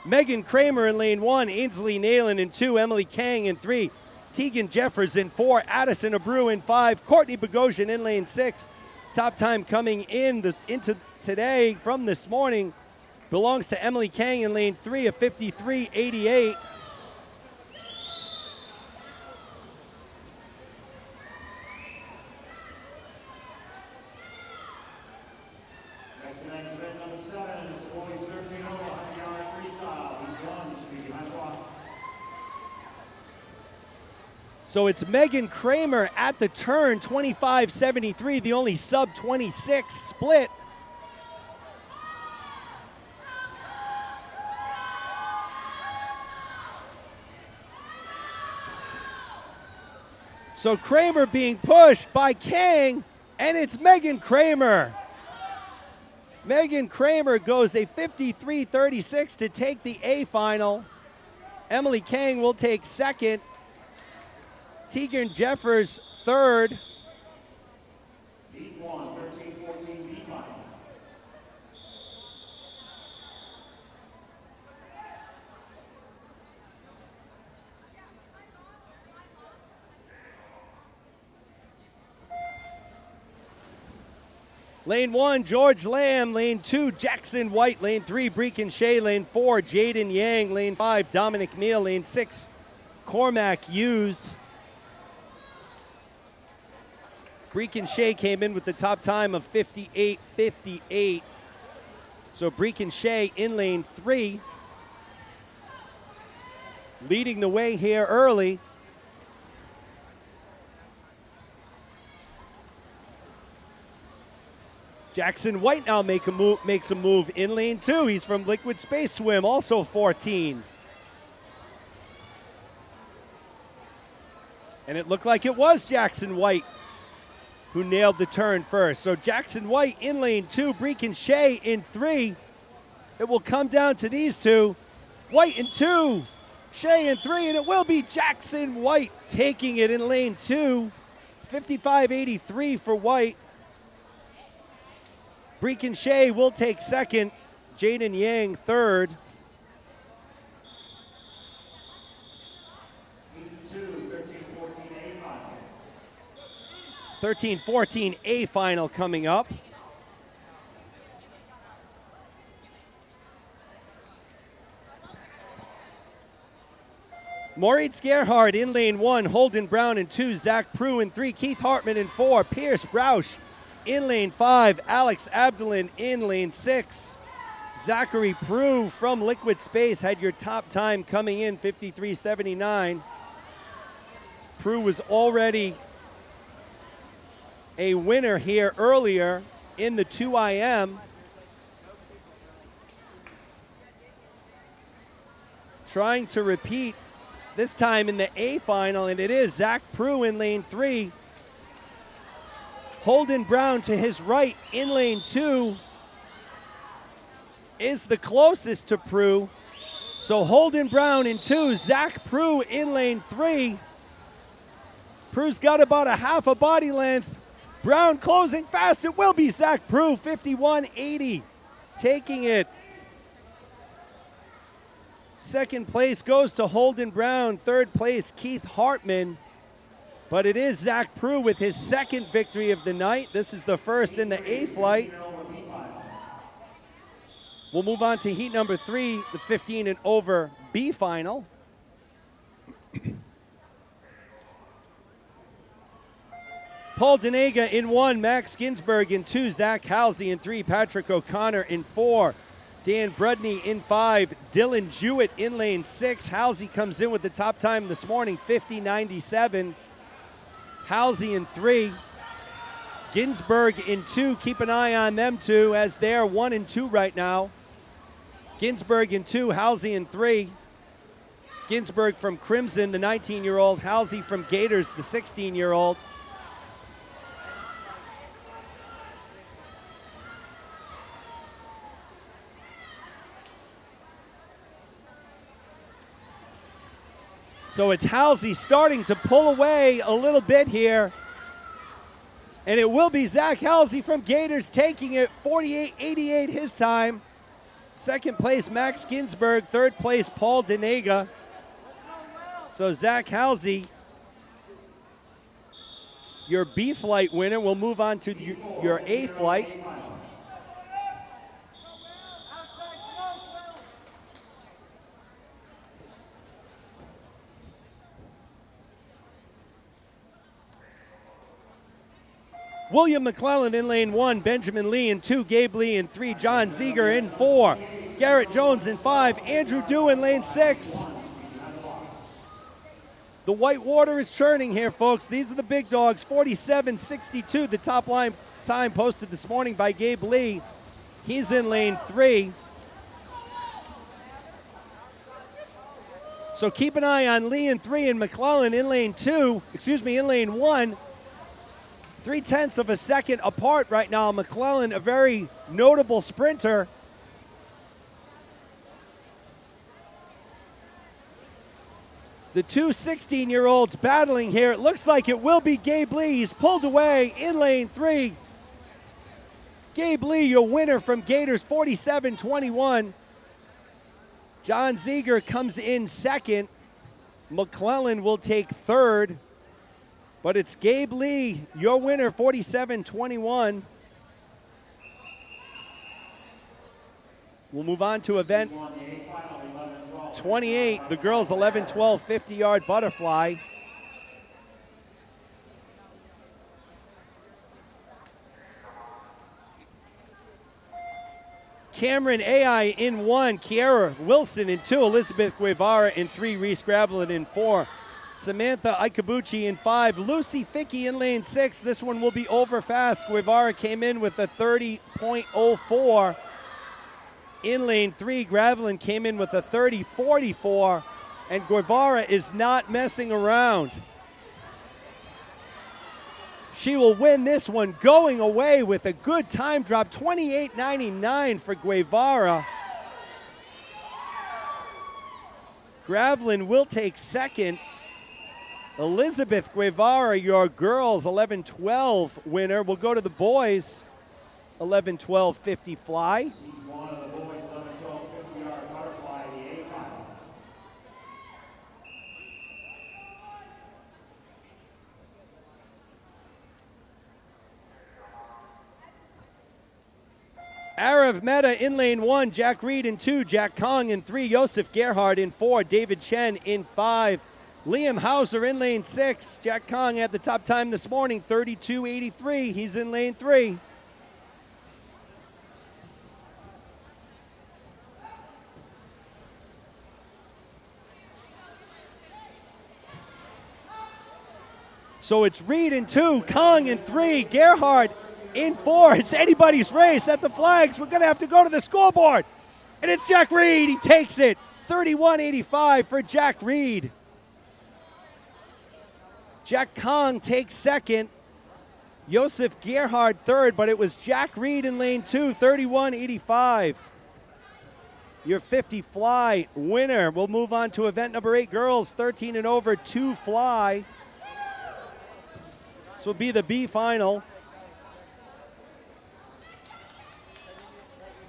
Megan Kramer in lane 1, Ainsley Nayland in 2, Emily Kang in 3, Tegan Jeffers in 4, Addison Abreu in 5, Courtney Bogosian in lane 6. Top time coming into today from this morning belongs to Emily Kang in lane 3, a 53.88. Next event is event number 7. It's the boys 13 over 100-yard freestyle. Lead 1 should be behind the box. So it's Megan Kramer at the turn, 25.73, the only sub 26 split. So Kramer being pushed by Kang, and it's Megan Kramer. Megan Kramer goes a 53.36 to take the A final. Emily Kang will take second. Tegan Jeffers third. Lead 1, 13-14 B final. 1, George Lamb. Lane 2, Jackson White. Lane 3, Breakin Shea. Lane 4, Jaden Yang. Lane 5, Dominic Neal. Lane 6, Cormac Hughes. Breakin Shea came in with the top time of 58.58. So Breakin Shea in lane 3, leading the way here early. Jackson White now makes a move in lane 2. He's from Liquid Space Swim, also 14. And it looked like it was Jackson White who nailed the turn first. So Jackson White in lane 2, Breakin Shea in 3. It will come down to these two. White in 2, Shea in 3, and it will be Jackson White taking it in lane 2. 55.83 for White. Breakin Shea will take second. Jaden Yang third. Lead 2, 13-14 A final. 13-14 A final coming up. Moritz Gerhard in lane 1, Holden Brown in 2, Zach Prue in 3, Keith Hartman in 4, Pierce Roush in lane 5, Alex Abdelin in lane 6. Zachary Prue from Liquid Space had your top time coming in, 53.79. Prue was already a winner here earlier in the 2IM. Trying to repeat this time in the A final, and it is Zach Prue in lane 3. Holden Brown to his right in lane 2 is the closest to Prue. So Holden Brown in 2, Zach Prue in lane 3. Prue's got about a half a body length. Brown closing fast. It will be Zach Prue, 51.80, taking it. Second place goes to Holden Brown. Third place, Keith Hartman. But it is Zach Prue with his second victory of the night. This is the first in the A flight. We'll move on to heat number 3, the 15 and over B final. Paul Denega in 1, Max Ginsberg in 2, Zach Halsey in 3, Patrick O'Connor in 4, Dan Brudney in 5, Dylan Jewett in lane 6. Halsey comes in with the top time this morning, 50.97. Halsey in 3, Ginsberg in 2. Keep an eye on them two as they're 1 and 2 right now. Ginsberg in 2, Halsey in 3. Ginsberg from Crimson, the 19-year-old. Halsey from Gators, the 16-year-old. So it's Halsey starting to pull away a little bit here. And it will be Zach Halsey from Gators taking it, 48.88 his time. Second place, Max Ginsberg. Third place, Paul Denega. So Zach Halsey, your B flight winner. We'll move on to your A flight. William McClellan in lane 1, Benjamin Lee in 2, Gabe Lee in 3, John Ziegler in 4, Garrett Jones in 5, Andrew Dew in lane 6. The white water is churning here, folks. These are the big dogs, 47.62, the top line time posted this morning by Gabe Lee. He's in lane 3. So keep an eye on Lee in 3 and McClellan in lane 1. 0.3 of a second apart right now. McClellan, a very notable sprinter. The two 16-year-olds battling here. It looks like it will be Gabe Lee. He's pulled away in lane 3. Gabe Lee, your winner from Gators, 47.21. John Ziegler comes in second. McClellan will take third. But it's Gabe Lee, your winner, 47.21. We'll move on to event 28, the girls 11-12 50-yard butterfly. Cameron Ai in 1, Kiara Wilson in 2, Elizabeth Guevara in 3, Reese Gravelin in 4. Samantha Ikabuchi in 5. Lucy Fickey in lane 6. This one will be over fast. Guevara came in with a 30.04. In lane 3, Gravelin came in with a 30.44. And Guevara is not messing around. She will win this one going away with a good time drop. 28.99 for Guevara. Gravelin will take second. Elizabeth Guevara, your girls 11-12 winner. We'll go to the boys 11-12 50 fly. One of the boys, 11-12 50-yard butterfly, the A final. Arav Mehta in lane 1, Jack Reed in 2, Jack Kong in 3, Joseph Gerhard in 4, David Chen in 5. Liam Hauser in lane 6. Jack Kong had the top time this morning, 32.83. He's in lane 3. So it's Reed in 2, Kong in 3, Gerhard in 4. It's anybody's race at the flags. We're going to have to go to the scoreboard. And it's Jack Reed. He takes it. 31.85 for Jack Reed. Jack Kong takes second. Joseph Gerhard third, but it was Jack Reed in lane 2, 31.85. Your 50 fly winner. We'll move on to event number 8, girls 13 and over, 2 fly. This will be the B final.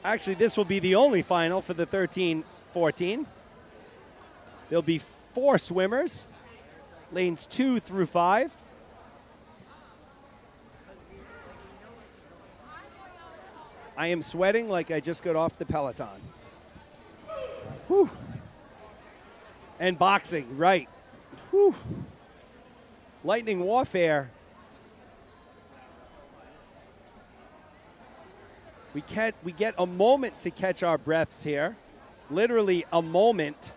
Actually, this will be the only final for the 13-14. There'll be 4 swimmers, lanes 2 through 5. I am sweating like I just got off the Peloton. Whew. And boxing, right. Whew. Lightning warfare. We get a moment to catch our breaths here. Literally a moment.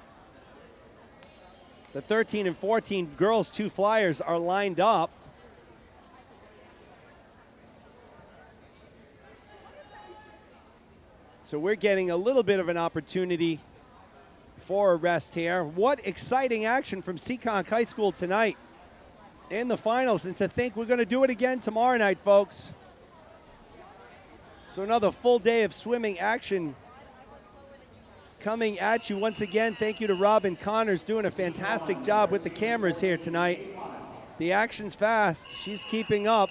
The 13 and 14 girls 2 flyers are lined up. So we're getting a little bit of an opportunity for a rest here. What exciting action from Seekonk High School tonight in the finals. And to think we're going to do it again tomorrow night, folks. So another full day of swimming action coming at you once again. Thank you to Robin Connors doing a fantastic job with the cameras here tonight. The action's fast. She's keeping up.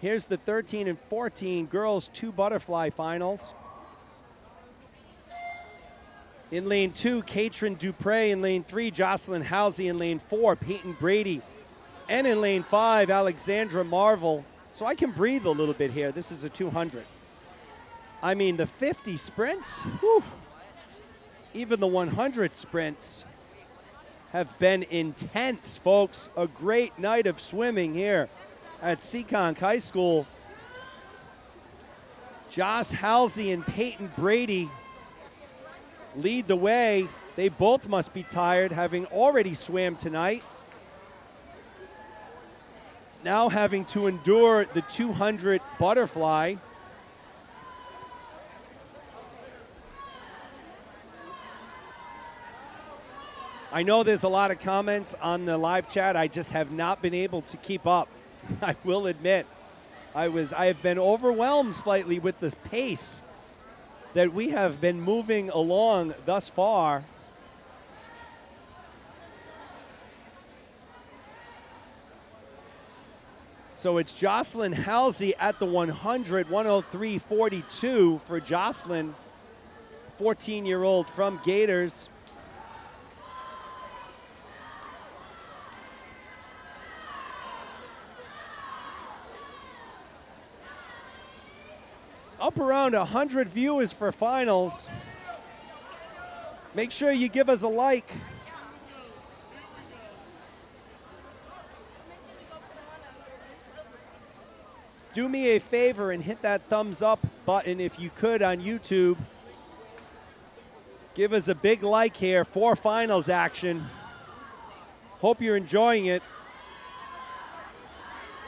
Here's the 13 and 14 girls 2 butterfly finals. In lane 2, Katrin Dupre. In lane 3, Jocelyn Halsey. In lane 4, Peyton Brady. And in lane 5, Alexandra Marvel. So I can breathe a little bit here. This is a 200. I mean, the 50 sprints, whew, even the 100 sprints have been intense, folks. A great night of swimming here at Seekonk High School. Joss Halsey and Peyton Brady lead the way. They both must be tired, having already swam tonight. Now having to endure the 200 butterfly. I know there's a lot of comments on the live chat. I just have not been able to keep up. I will admit, I have been overwhelmed slightly with the pace that we have been moving along thus far. So it's Jocelyn Halsey at the 100, 103.42 for Jocelyn, 14-year-old from Gators. Up around 100 viewers for finals. Make sure you give us a like. Do me a favor and hit that thumbs up button if you could on YouTube. Give us a big like here for finals action. Hope you're enjoying it.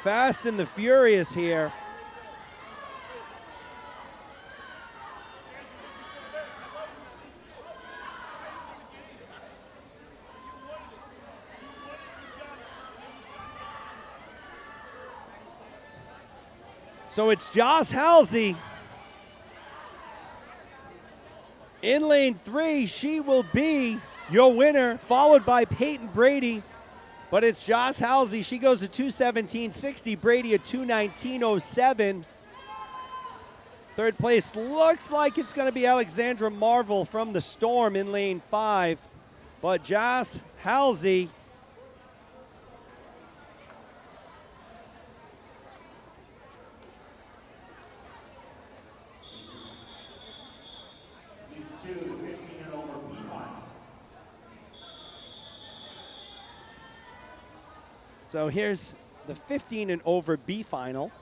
Fast and the Furious here. So it's Joss Halsey in lane 3. She will be your winner, followed by Peyton Brady. But it's Joss Halsey. She goes to 2:17.60. Brady at 2:19.07. Third place looks like it's going to be Alexandra Marvel from the Storm in lane 5. But Joss Halsey So here's the 15 and over B final.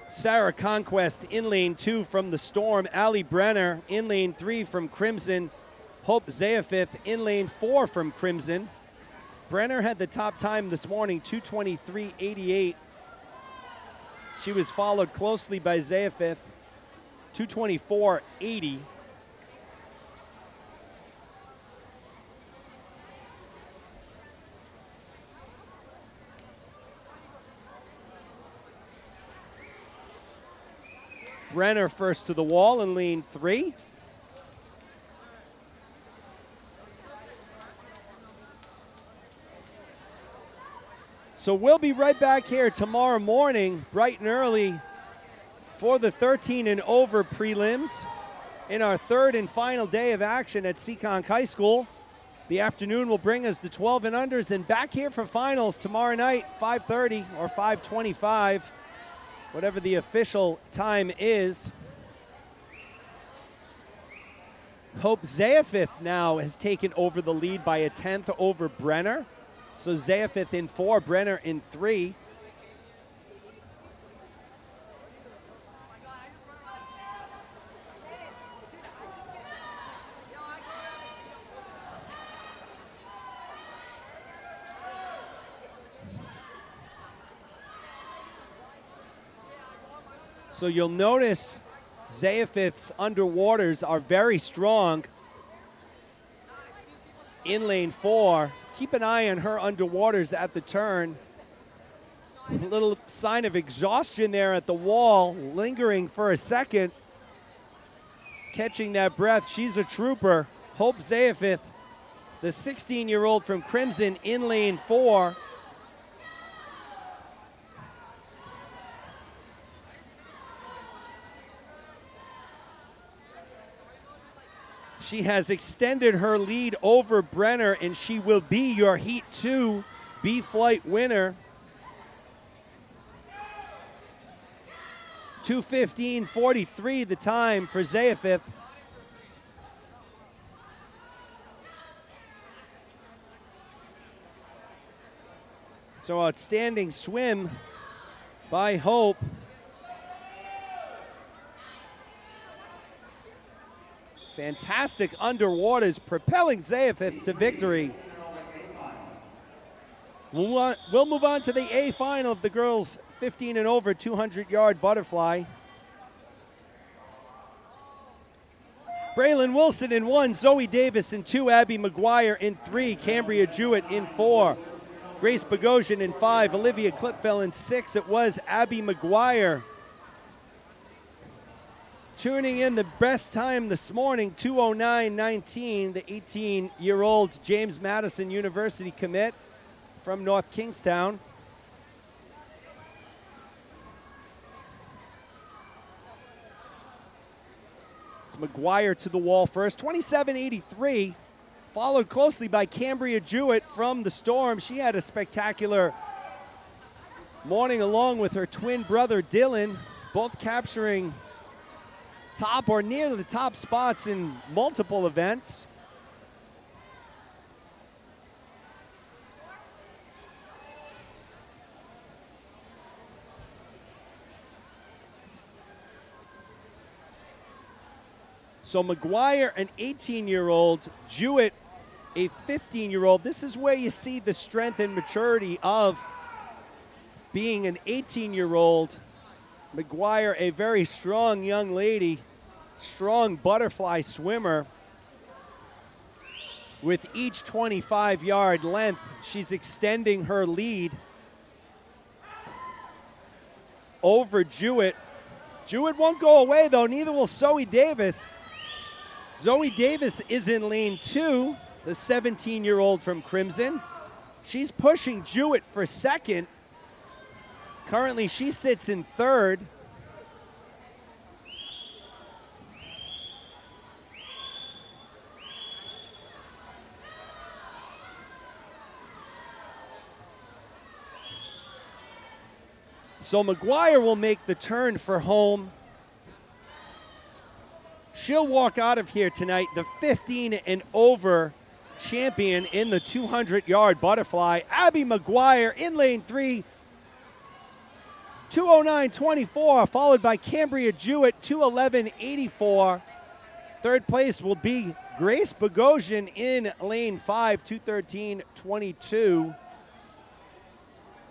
Sarah Conquest in lane 2 from the Storm. Allie Brenner in lane 3 from Crimson. Hope Zayafith in lane 4 from Crimson. Brenner had the top time this morning, 2:23.88. She was followed closely by Zayafith, 2:24.80. Brenner first to the wall in lane 3. So we'll be right back here tomorrow morning, bright and early, for the 13 and over prelims. in our third and final day of action at Seekonk High School. The afternoon will bring us the 12 and unders, and back here for finals tomorrow night, 5:30 or 5:25, whatever the official time is. Hope Zayafith now has taken over the lead by a 10th over Brenner. So Zayafith in 4, Brenner in 3. So you'll notice Zayafith's underwaters are very strong in lane 4. Keep an eye on her underwaters at the turn. A little sign of exhaustion there at the wall, lingering for a second. Catching that breath, she's a trooper. Hope Zayafith, the 16-year-old from Crimson in lane 4. She has extended her lead over Brenner, and she will be your Heat 2 B-Flight winner. 2:15:43 the time for Zayafith. So outstanding swim by Hope. Fantastic underwaters, propelling Zayafith to victory. We'll move on to the A final of the girls' 15 and over 200-yard butterfly. Braylon Wilson in 1, Zoe Davis in 2, Abby McGuire in 3, Cambria Jewett in 4, Grace Bogosian in 5, Olivia Clipfell in 6. It was Abby McGuire. Tuning in the best time this morning, 2:09:19, the 18-year-old James Madison University commit from North Kingstown. It's McGuire to the wall first, 27:83, followed closely by Cambria Jewett from the Storm. She had a spectacular morning along with her twin brother Dylan, both capturing top or near the top spots in multiple events. So McGuire, an 18-year-old, Jewett, a 15-year-old. This is where you see the strength and maturity of being an 18-year-old. McGuire, a very strong young lady, strong butterfly swimmer. With each 25-yard length, she's extending her lead over Jewett. Jewett won't go away, though. Neither will Zoe Davis. Zoe Davis is in lane 2, the 17-year-old from Crimson. She's pushing Jewett for second. Currently, she sits in third. So McGuire will make the turn for home. She'll walk out of here tonight the 15 and over champion in the 200-yard butterfly. Abby McGuire in lane 3, 2:09:24, followed by Cambria Jewett, 2:11:84. Third place will be Grace Bogosian in lane 5, 2:13:22.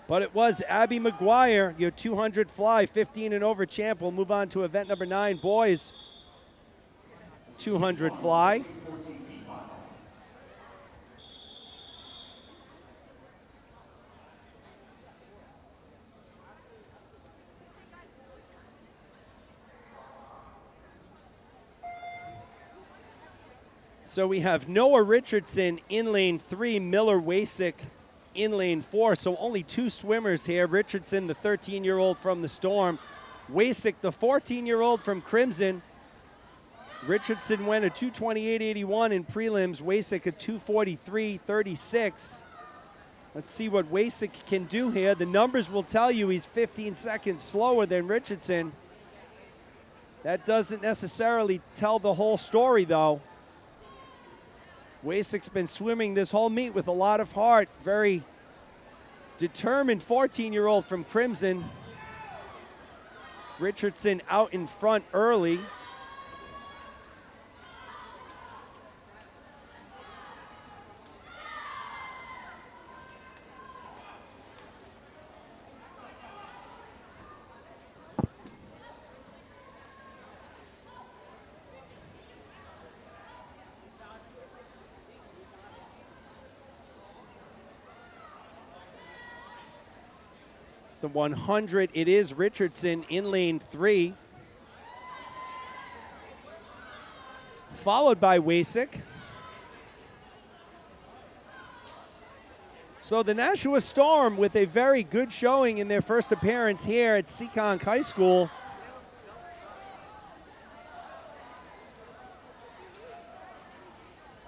But it was Abby McGuire, your 200 fly, 15 and over champ. We'll move on to event number 9, boys 200 fly. So we have Noah Richardson in lane 3, Miller Wasick in lane 4. So only 2 swimmers here. Richardson, the 13-year-old from the Storm. Wasick, the 14-year-old from Crimson. Richardson went a 228.81 in prelims. Wasik a 243.36. Let's see what Wasik can do here. The numbers will tell you he's 15 seconds slower than Richardson. That doesn't necessarily tell the whole story, though. Wasik's been swimming this whole meet with a lot of heart. Very determined 14-year-old from Crimson. Richardson out in front early. The 100, it is Richardson in lane 3. Followed by Wasik. So the Nashua Storm with a very good showing in their first appearance here at Seekonk High School.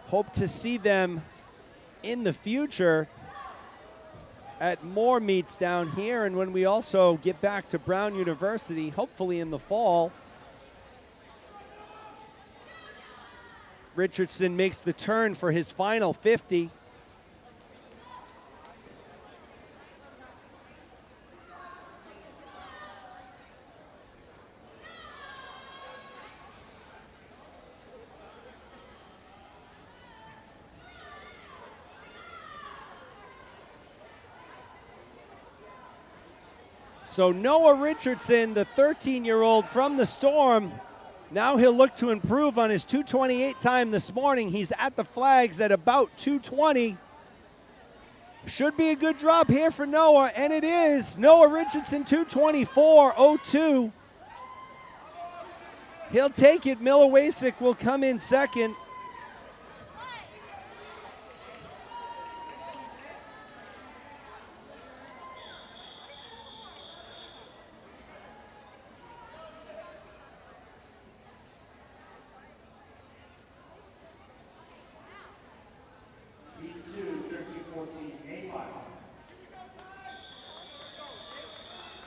Hope to see them in the future at more meets down here, and when we also get back to Brown University, hopefully in the fall. Richardson makes the turn for his final 50. So Noah Richardson, the 13-year-old from the Storm, now he'll look to improve on his 2:28 time this morning. He's at the flags at about 2:20. Should be a good drop here for Noah, and it is. Noah Richardson, 2:24.02. He'll take it. Miller Wasik will come in second.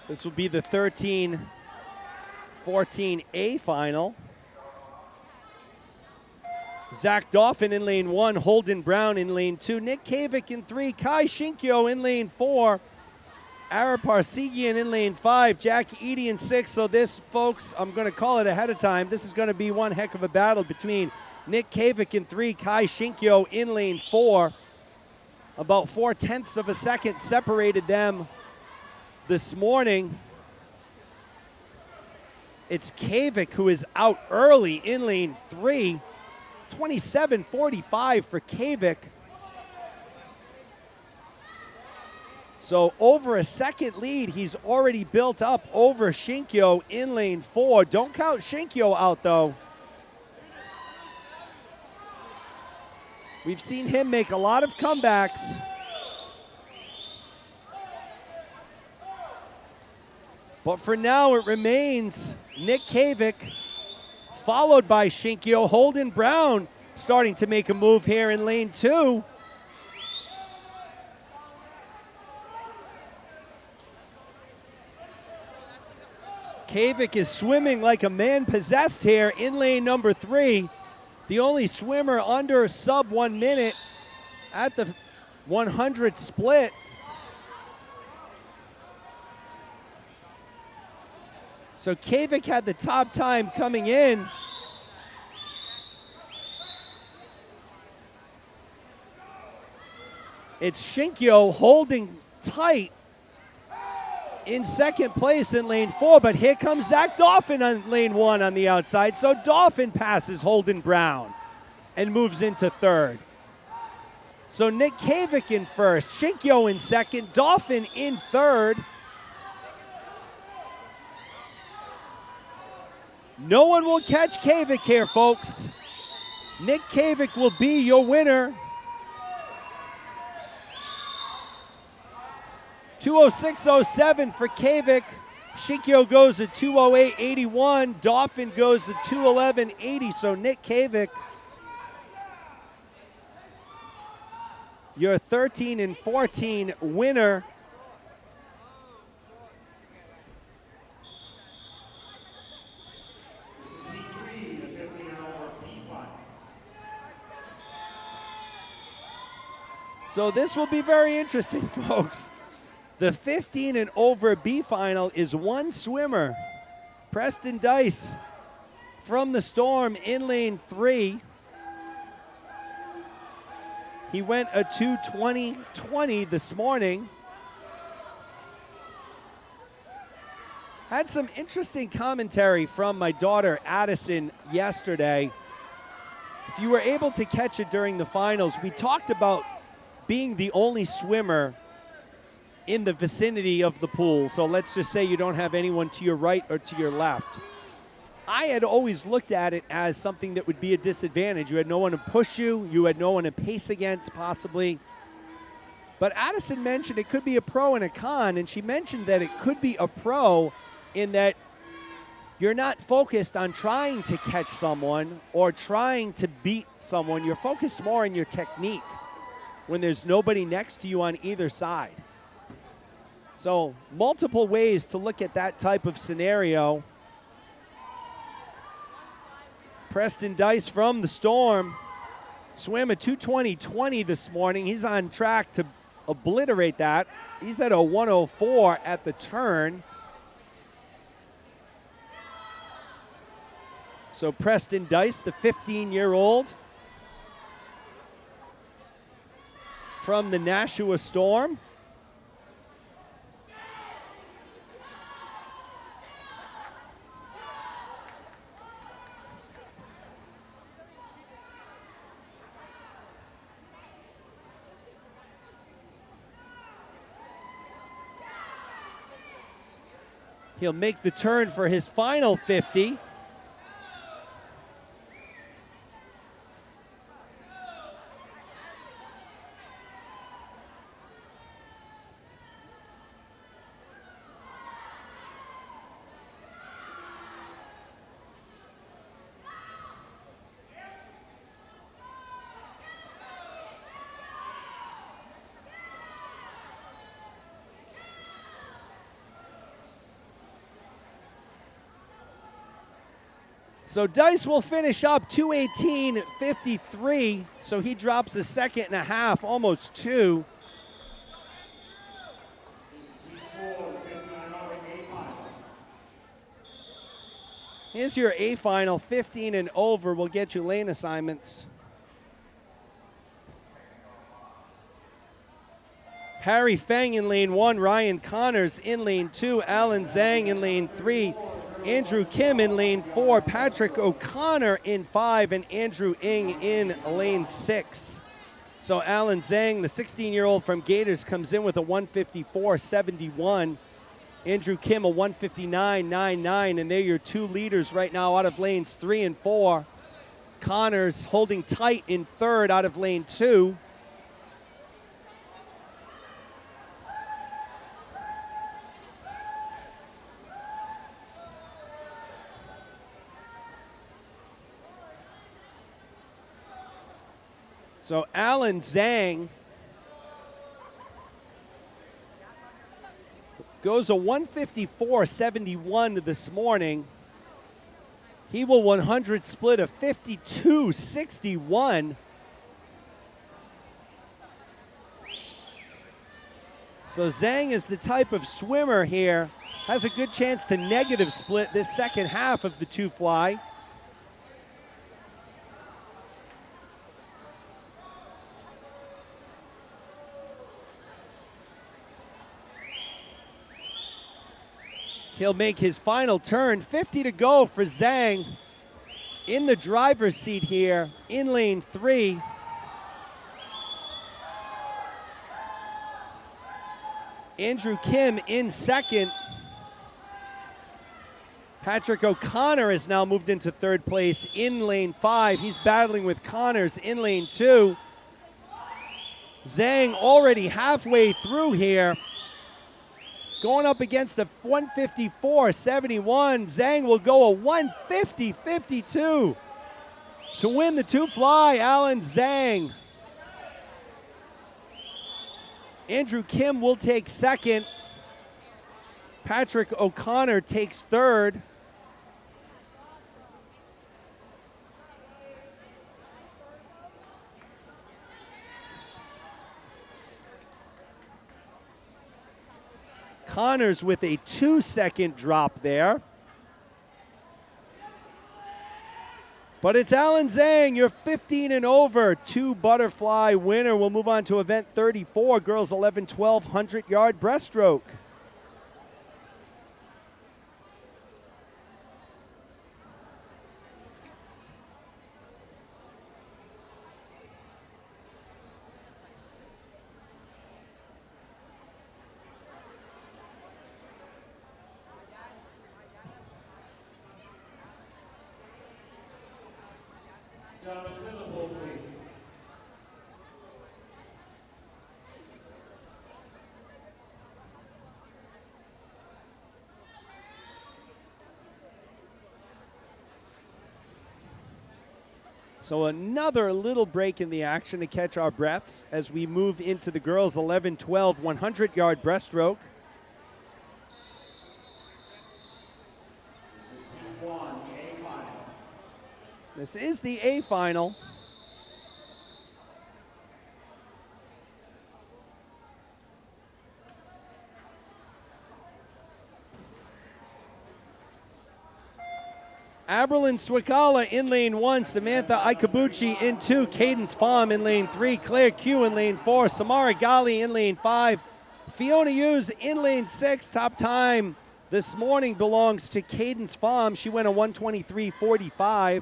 This will be the 13-14A final. Zach Dauphin in lane 1, Holden Brown in lane 2, Nick Kavik in 3, Kai Shinkyo in lane 4, Ara Parsegian in lane 5, Jack Eady in 6. So this, folks, I'm going to call it ahead of time. This is going to be one heck of a battle between Nick Kavik in 3, Kai Shinkyo in lane 4. About 0.4 of a second separated them this morning. It's Kavik who is out early in lane 3. 27.45 for Kavik. So over a second lead, he's already built up over Shinkyo in lane 4. Don't count Shinkyo out, though. We've seen him make a lot of comebacks. But for now, it remains Nick Kavik, followed by Shinkyo. Holden Brown starting to make a move here in lane 2. Kavik is swimming like a man possessed here in lane number 3. The only swimmer under sub 1 minute at the 100 split. So Kavik had the top time coming in. It's Shinkyo holding tight in second place in lane 4, but here comes Zach Dauphin on lane 1 on the outside. So Dauphin passes Holden Brown and moves into third. So Nick Kavik in first, Shinkyo in second, Dauphin in third. No one will catch Kavik here, folks. Nick Kavik will be your winner. 2:06.07 for Kavik. Shikyo goes at 2:08.81. Dauphin goes at 2:11.80. So Nick Kavik, your 13 and 14 winner. This is heat 3, the 50 and over B final. So this will be very interesting, folks. The 15 and over B final is one swimmer, Preston Dice from the Storm in lane 3. He went a 2:20.20 this morning. Had some interesting commentary from my daughter Addison yesterday. If you were able to catch it during the finals, we talked about being the only swimmer in the vicinity of the pool. So let's just say you don't have anyone to your right or to your left. I had always looked at it as something that would be a disadvantage. You had no one to push you. You had no one to pace against, possibly. But Addison mentioned it could be a pro and a con, and she mentioned that it could be a pro in that you're not focused on trying to catch someone or trying to beat someone. You're focused more on your technique when there's nobody next to you on either side. So multiple ways to look at that type of scenario. Preston Dice from the Storm swam a 2:20.20 this morning. He's on track to obliterate that. He's at a 1:04 at the turn. So Preston Dice, the 15-year-old from the Nashua Storm. He'll make the turn for his final 50. So Dice will finish up 2:18.53, so he drops a second and a half, almost 2. This is heat 4, the 50 and over A final. Here's your A final, 15 and over. We'll get you lane assignments. Harry Feng in lane 1, Ryan Connors in lane 2, Alan Zhang in lane 3, Andrew Kim in lane 4, Patrick O'Connor in 5, and Andrew Ng in lane 6. So Alan Zhang, the 16-year-old from Gators, comes in with a 154.71. Andrew Kim a 159.99, and they're your two leaders right now out of lanes 3 and 4. Connors holding tight in third out of lane 2. So Alan Zhang goes a 154.71 this morning. He will 100 split a 52.61. So Zhang is the type of swimmer here, has a good chance to negative split this second half of the two fly. He'll make his final turn. 50 to go for Zhang in the driver's seat here in lane 3. Andrew Kim in second. Patrick O'Connor has now moved into third place in lane 5. He's battling with Connors in lane 2. Zhang already halfway through here. going up against a 154.71. Zhang will go a 150.52 to win the two fly. Alan Zhang. Andrew Kim will take second. Patrick O'Connor takes third. Connors with a 2-second drop there. But it's Alan Zhang, your 15 and over, 2 butterfly winner. We'll move on to event 34, girls 11-12, 100-yard breaststroke. Gentlemen, clear the pool, please. So another little break in the action to catch our breaths as we move into the girls 11-12 100-yard breaststroke. This is the A final. Aberlin Swikala in lane 1, Samantha Ikabuchi in 2, Cadence Pham in lane 3, Claire Q in lane 4, Samara Gali in lane 5, Fiona Hughes in lane 6. Top time this morning belongs to Cadence Pham. She went a 123.45.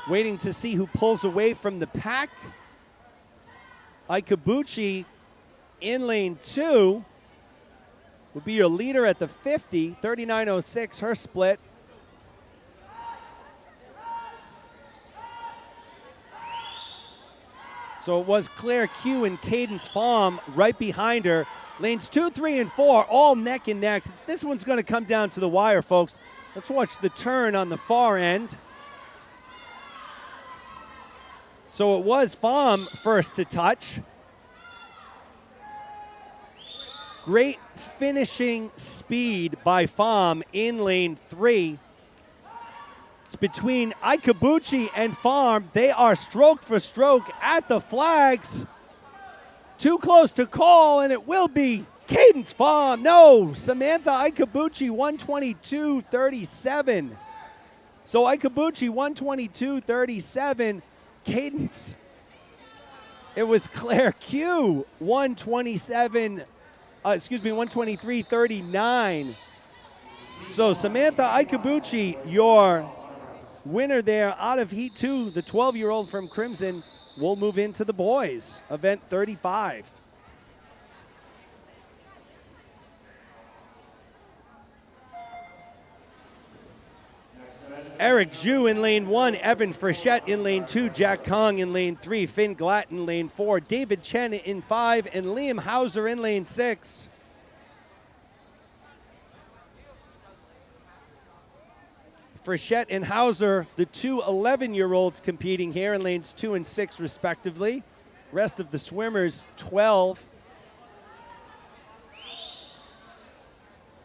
Waiting to see who pulls away from the pack. Ikabuchi in lane 2 will be your leader at the 50, 39.06 her split. So it was Claire Q and Cadence Pham right behind her. Lanes 2, 3, and 4 all neck and neck. This one's going to come down to the wire, folks. Let's watch the turn on the far end. So it was Pham first to touch. Great finishing speed by Pham in lane 3. It's between Ikabuchi and Pham. They are stroke for stroke at the flags. Too close to call, and it will be Cadence Pham. No, Samantha Ikabuchi 122.37. So Ikabuchi 122.37. Cadence, it was Claire Q, 123.39. So Samantha Ikabuchi, your winner there out of Heat 2, the 12-year-old from Crimson, will move into the boys, event 35. Eric Zhu in lane 1, Evan Frechette in lane 2, Jack Kong in lane 3, Finn Glatt in lane 4, David Chen in 5, and Liam Hauser in lane 6. Frechette and Hauser, the two 11-year-olds competing here in lanes 2 and 6 respectively. Rest of the swimmers, 12.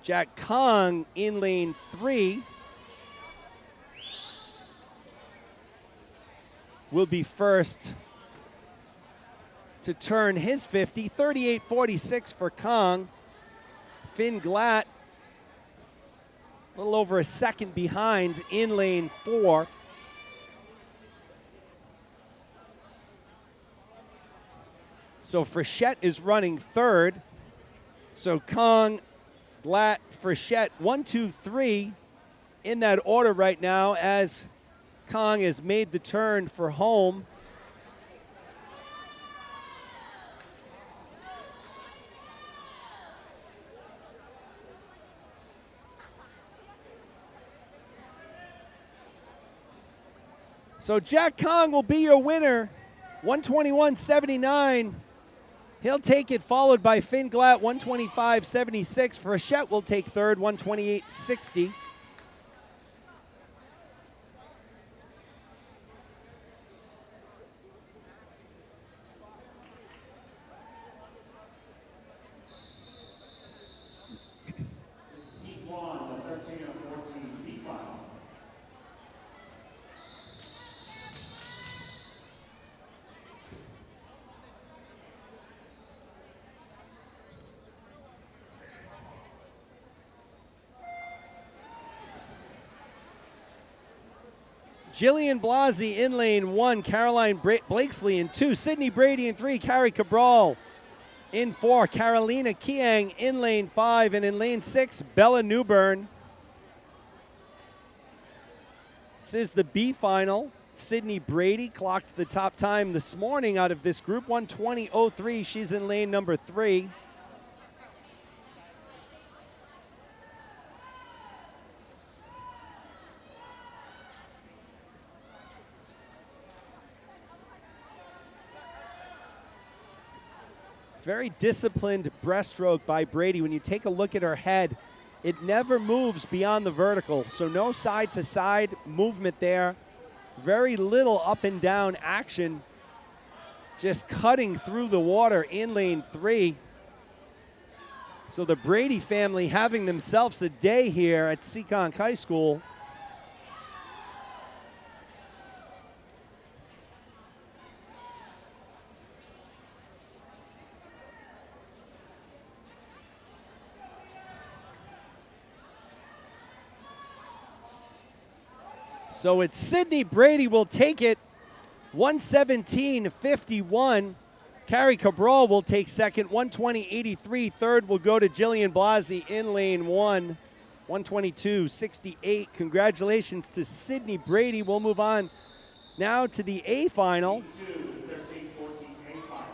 Jack Kong in lane 3. Will be first to turn his 50, 38.46 for Kong. Finn Glatt, a little over a second behind in lane 4. So Frechette is running third. So Kong, Glatt, Frechette, 1, 2, 3 in that order right now as Kong has made the turn for home. So Jack Kong will be your winner, 121.79. He'll take it, followed by Finn Glatt, 125.76. Frechette will take third, 128.60. Heat 1, the 13 and 14 B final. Jillian Blasi in lane 1, Caroline Blakesley in 2, Sydney Brady in 3, Carrie Cabral in 4, Carolina Kiang in lane 5, and in lane 6, Bella Newburn. This is the B final. Sydney Brady clocked the top time this morning out of this group, 120.03. She's in lane number 3. Very disciplined breaststroke by Brady. When you take a look at her head, it never moves beyond the vertical. So no side-to-side movement there. Very little up and down action. Just cutting through the water in lane 3. So the Brady family having themselves a day here at Seekonk High School. So it's Sydney Brady will take it, 117.51. Carrie Cabral will take second, 120.83. Third will go to Jillian Blasi in lane 1, 122.68. Congratulations to Sydney Brady. We'll move on now to the A final. Heat 2, 13 14 A final.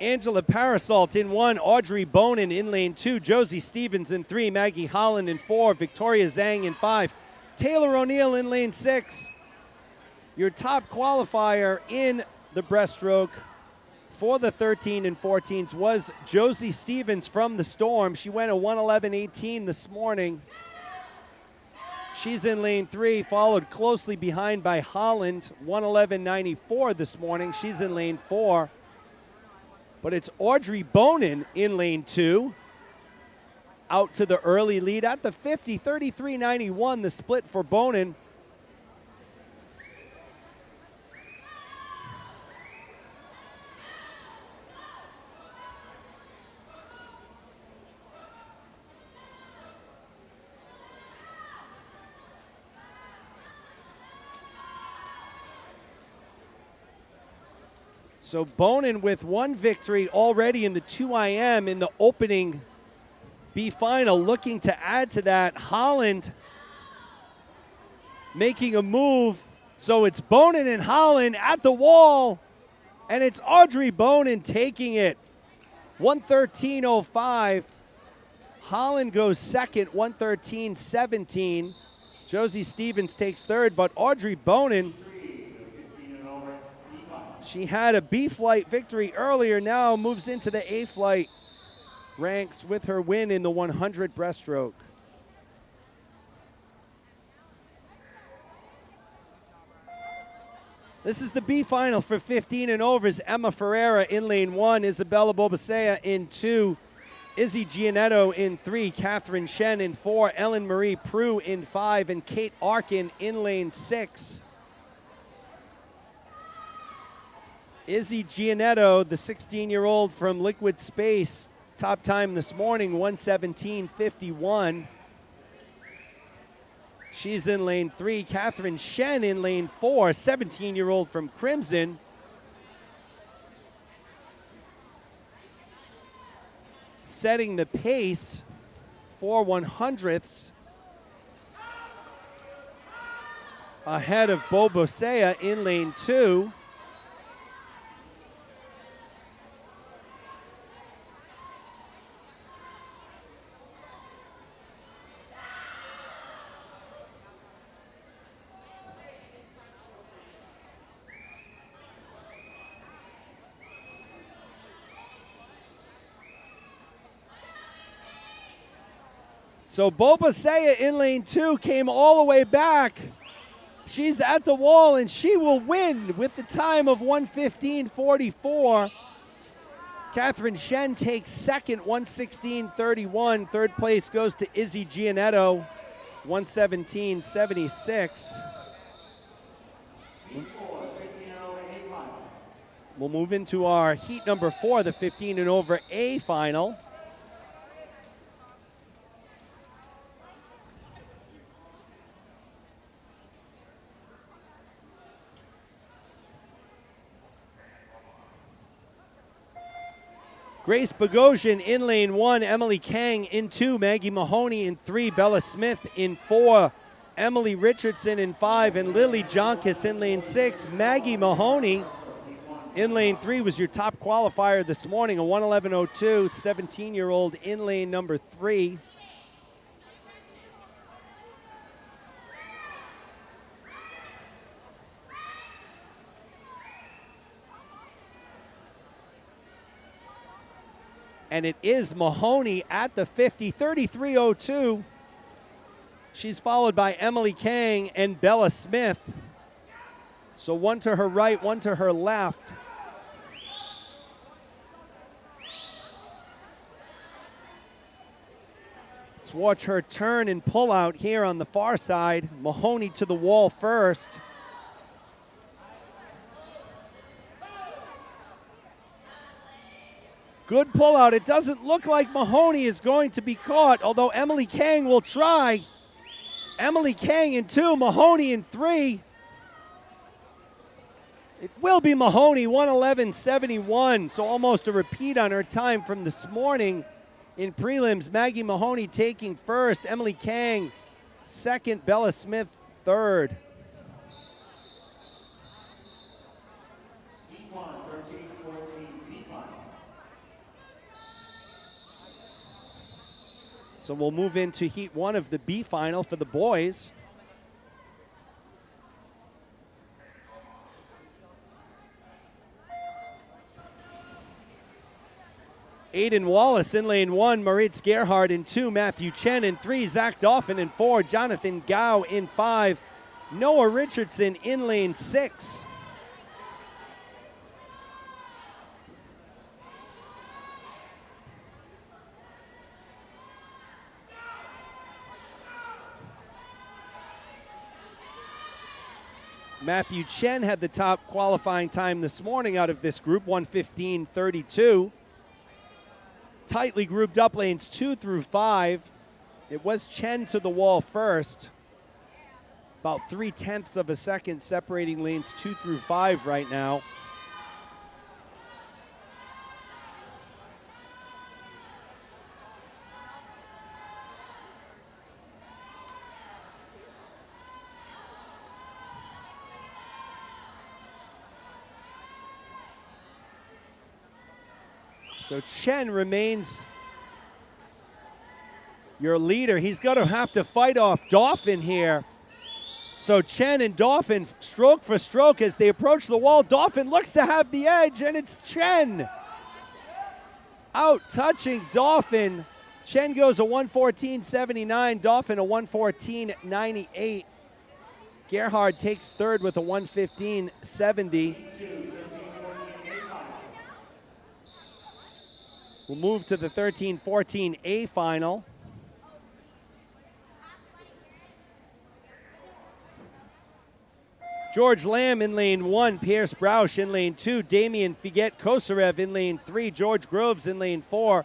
Angela Parasault in 1, Audrey Bonin in lane 2, Josie Stevens in 3, Maggie Holland in 4, Victoria Zhang in 5, Taylor O'Neill in lane 6. Your top qualifier in the breaststroke for the 13 and 14s was Josie Stevens from the Storm. She went a 111.18 this morning. She's in lane 3, followed closely behind by Holland, 111.94 this morning. She's in lane 4. But it's Audrey Bonin in lane 2. Out to the early lead at the 50, 33.91, the split for Bonin. So Bonin with one victory already in the 2IM in the opening B final, looking to add to that. Holland making a move. So it's Bonin and Holland at the wall, and it's Audrey Bonin taking it. 113.05. Holland goes second, 113.17. Josie Stevens takes third, but Audrey Bonin, she had a B flight victory earlier, now moves into the A flight ranks with her win in the 100 breaststroke. This is the B final for 15 and overs. Emma Ferreira in lane 1, Isabella Bobasea in 2, Izzy Gianetto in 3, Catherine Shen in 4, Ellen Marie Prue in 5, and Kate Arkin in lane 6. Izzy Gianetto, the 16-year-old from Liquid Space, top time this morning, 117.51. She's in lane 3. Catherine Shen in lane 4, 17-year-old from Crimson. Setting the pace for 100ths. Ahead of Bobasea in lane 2. So Bobasea in lane 2 came all the way back. She's at the wall, and she will win with the time of 1:15.44. Catherine Shen takes second, 1:16.31. Third place goes to Izzy Gianetto, 1:17.76. We'll move into our heat number 4, the 15 and over A final. Grace Bogosian in lane 1, Emily Kang in 2, Maggie Mahoney in 3, Bella Smith in 4, Emily Richardson in 5, and Lily Jonkis in lane 6. Maggie Mahoney in lane 3 was your top qualifier this morning, a 1:11.02, 17-year-old in lane number 3. And it is Mahoney at the 50, 33.02. She's followed by Emily Kang and Bella Smith. So one to her right, one to her left. Let's watch her turn and pull out here on the far side. Mahoney to the wall first. Good pullout. It doesn't look like Mahoney is going to be caught, although Emily Kang will try. Emily Kang in 2, Mahoney in 3. It will be Mahoney, 1:11.71, so almost a repeat on her time from this morning in prelims. Maggie Mahoney taking first, Emily Kang second, Bella Smith third. So we'll move into heat 1 of the B final for the boys. Aiden Wallace in lane 1, Moritz Gerhard in 2, Matthew Chen in 3, Zach Dauphin in 4, Jonathan Gao in 5, Noah Richardson in lane 6. Matthew Chen had the top qualifying time this morning out of this group, 1:15.32. Tightly grouped up lanes 2 through 5. It was Chen to the wall first. About 0.3 of a second separating lanes 2 through 5 right now. So Chen remains your leader. He's going to have to fight off Dauphin here. So Chen and Dauphin stroke for stroke as they approach the wall. Dauphin looks to have the edge, and it's Chen out touching Dauphin. Chen goes a 1:14.79, Dauphin a 1:14.98. Gerhard takes third with a 1:15.70. We'll move to the 13-14A final. George Lamb in lane 1, Pierce Broush in lane 2, Damian Figet Kosarev in lane 3, George Groves in lane 4,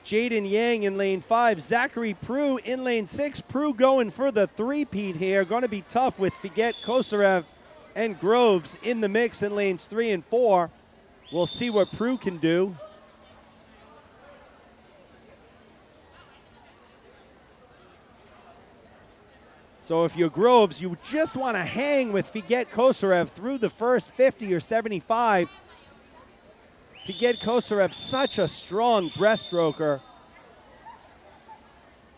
Jaden Yang in lane 5, Zachary Prue in lane 6. Prue going for the three-peat here. Going to be tough with Figet, Kosarev, and Groves in the mix in lanes 3 and 4. We'll see what Prue can do. So if you're Groves, you just want to hang with Figet Kosarev through the first 50 or 75. Figet Kosarev, such a strong breaststroker.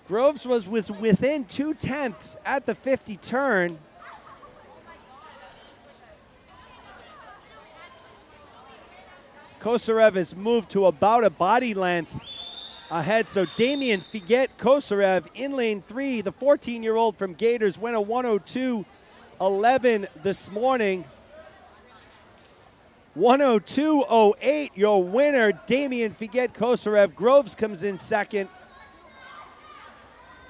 Groves was within 0.2 at the 50 turn. Kosarev has moved to about a body length ahead. So Damian Figet Kosarev in lane 3. The 14-year-old from Gators went a 102.11 this morning. 102.08, your winner, Damian Figet Kosarev. Groves comes in second.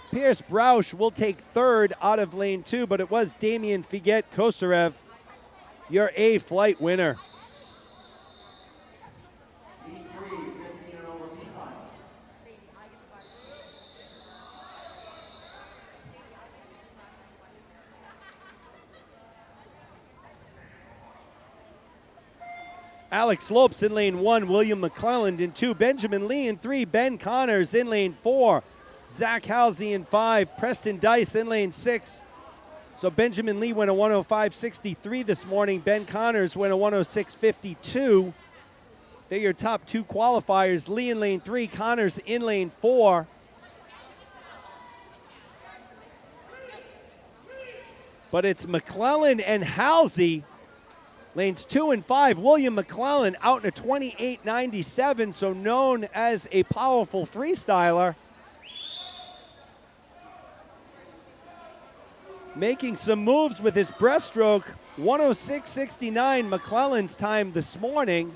Pierce Broush will take third out of lane 2, but it was Damian Figet Kosarev, your A flight winner. Alex Lopes in lane 1, William McClelland in 2, Benjamin Lee in 3, Ben Connors in lane 4, Zach Halsey in 5, Preston Dice in lane 6. So Benjamin Lee went a 105.63 this morning. Ben Connors went a 106.52. They're your top 2 qualifiers. Lee in lane 3, Connors in lane 4. But it's McClelland and Halsey. Lanes 2 and 5, William McClelland out in a 28.97, so known as a powerful freestyler. Making some moves with his breaststroke, 106.69, McClelland's time this morning.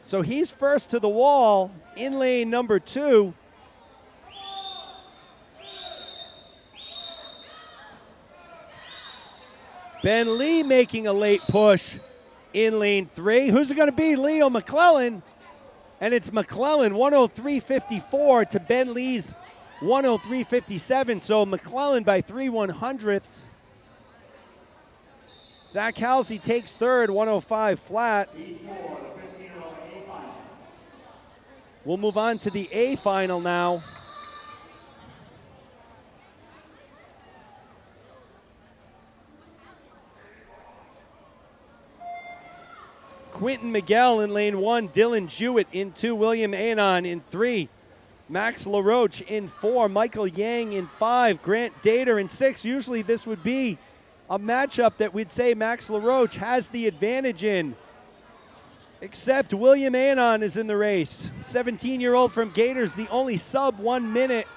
So he's first to the wall in lane number 2. Ben Lee making a late push in lane 3. Who's it going to be? Leo McClelland. And it's McClelland, 103.54 to Ben Lee's 103.57. So McClelland by 3/100ths. Zach Halsey takes third, 105 flat. We'll move on to the A final now. Quentin Miguel in lane 1, Dylan Jewett in 2, William Anon in 3, Max LaRoche in 4, Michael Yang in 5, Grant Dater in 6. Usually this would be a matchup that we'd say Max LaRoche has the advantage in. Except William Anon is in the race. 17-year-old from Gators, the only sub 1 minute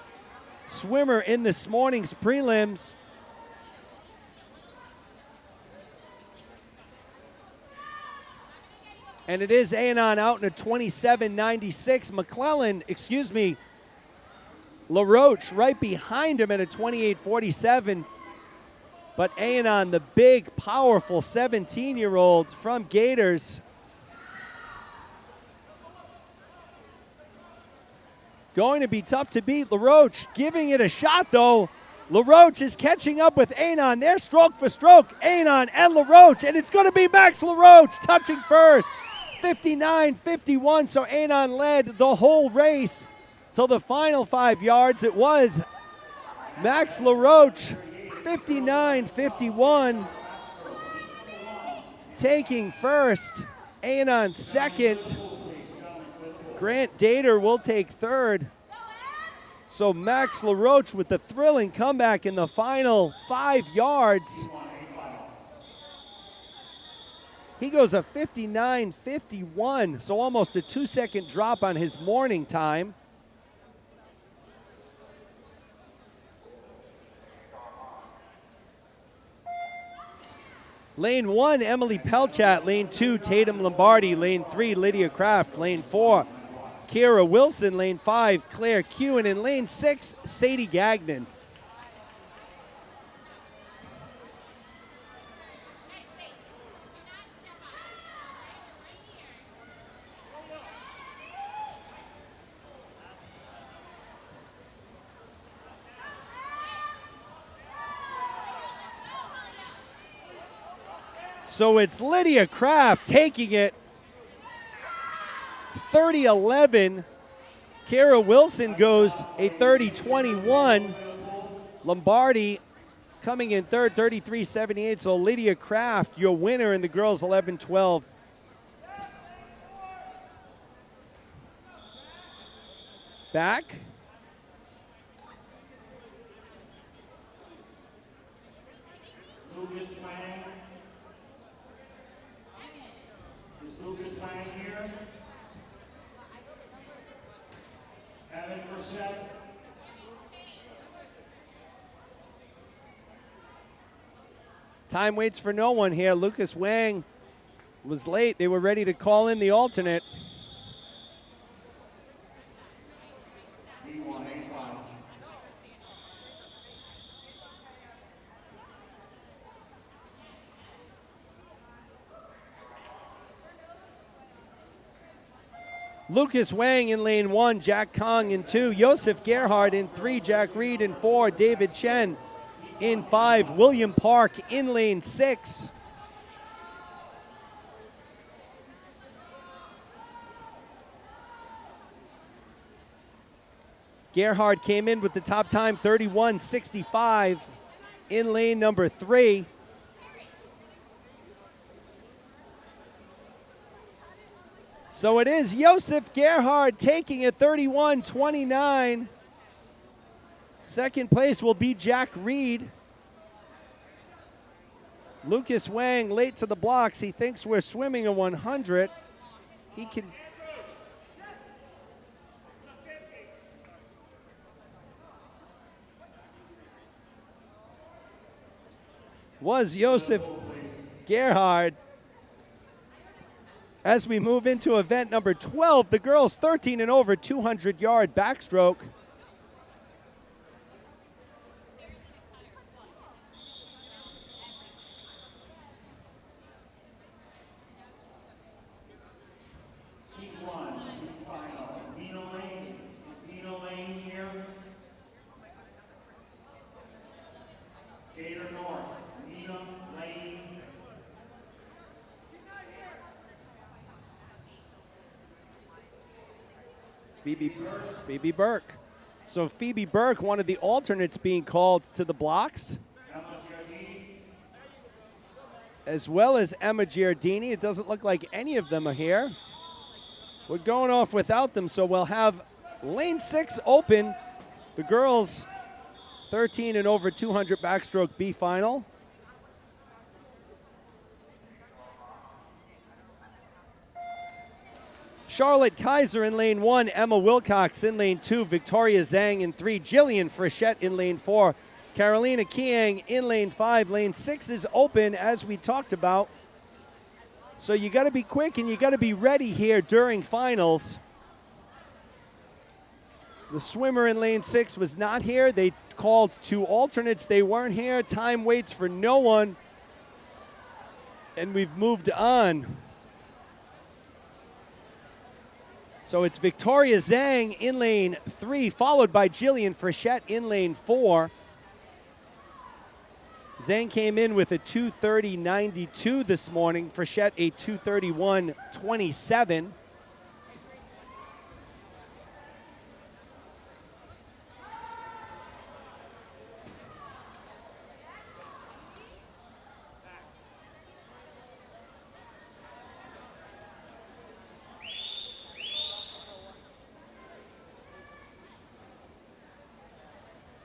swimmer in this morning's prelims. And it is Anon out in a 27.96. LaRoche right behind him at a 28.47. But Anon, the big, powerful 17-year-old from Gators. Going to be tough to beat. LaRoche giving it a shot, though. LaRoche is catching up with Anon. They're stroke for stroke, Anon and LaRoche. And it's going to be Max LaRoche touching first. 59.51, so Anon led the whole race till the final 5 yards. It was Max LaRoche, 59.51, taking first. Anon second. Grant Dater will take third. So Max LaRoche with the thrilling comeback in the final 5 yards. He goes a 59.51, so almost a 2-second drop on his morning time. Lane 1, Emily Pelchat. Lane 2, Tatum Lombardi. Lane 3, Lydia Kraft. Lane 4, Kira Wilson. Lane 5, Claire Q. And in lane 6, Sadie Gagnon. So it's Lydia Kraft taking it 30-11. Kara Wilson goes a 30-21. Lombardi coming in third, 33-78. So Lydia Kraft, your winner in the girls 11-12. Back. Lucas Wang. Is Lucas Wang here? Time waits for no one here. Lucas Wang was late. They were ready to call in the alternate. Lucas Wang in lane 1, Jack Kong in 2, Josef Gerhard in 3, Jack Reed in 4, David Chen in 5, William Park in lane 6. Gerhard came in with the top time, 31:65 in lane number 3. So it is Josef Gerhard taking it 31:29. Second place will be Jack Reed. Lucas Wang late to the blocks. He thinks we're swimming a 100. He can. Was Josef Gerhard. As we move into event number 12, the girls 13 and over 200-yard backstroke. Seat 1, final. Nina Lane. Is Nina Lane here? Gator North. Nina Lane. Phoebe Burke. So Phoebe Burke, one of the alternates being called to the blocks, as well as Emma Giardini. It doesn't look like any of them are here. We're going off without them, so we'll have lane 6 open. The girls 13 and over 200 backstroke B final. Charlotte Kaiser in lane 1, Emma Wilcox in lane 2, Victoria Zhang in 3, Jillian Frechette in lane 4, Carolina Kiang in lane 5. Lane 6 is open, as we talked about. So you got to be quick and you got to be ready here during finals. The swimmer in lane 6 was not here. They called 2 alternates. They weren't here. Time waits for no one. And we've moved on. So it's Victoria Zhang in lane 3, followed by Jillian Frechette in lane 4. Zhang came in with a 2:30.92 this morning. Frechette a 2:31.27.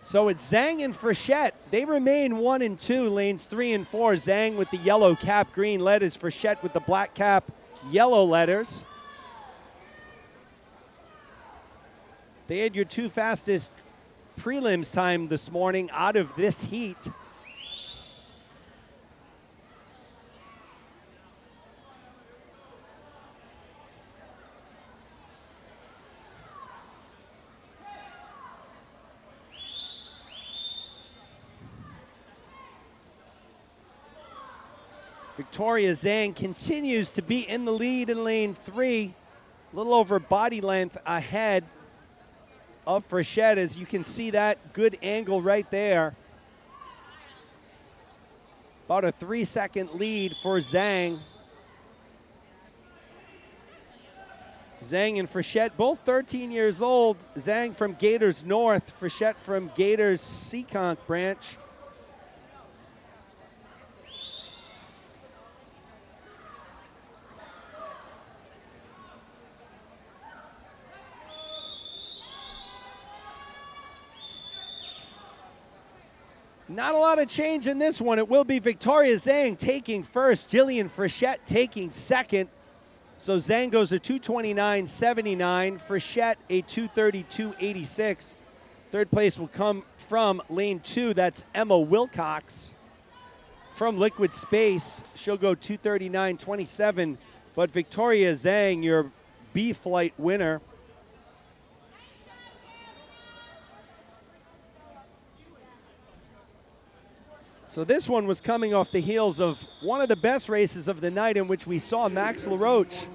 So it's Zhang and Frechette. They remain 1 and 2, lanes 3 and 4. Zhang with the yellow cap, green letters. Frechette with the black cap, yellow letters. They had your 2 fastest prelims time this morning out of this heat. Victoria Zhang continues to be in the lead in lane 3, a little over body length ahead of Frechette, as you can see that good angle right there. About a 3-second lead for Zhang. Zhang and Frechette, both 13 years old. Zhang from Gators North, Frechette from Gators Seekonk branch. Not a lot of change in this one. It will be Victoria Zhang taking first, Jillian Frechette taking second. So Zhang goes a 2:29.79, Frechette a 2:32.86. Third place will come from lane 2. That's Emma Wilcox. from Liquid Space. She'll go 2:39.27. But Victoria Zhang, your B flight winner, so this one was coming off the heels of one of the best races of the night, in which we saw Max LaRoche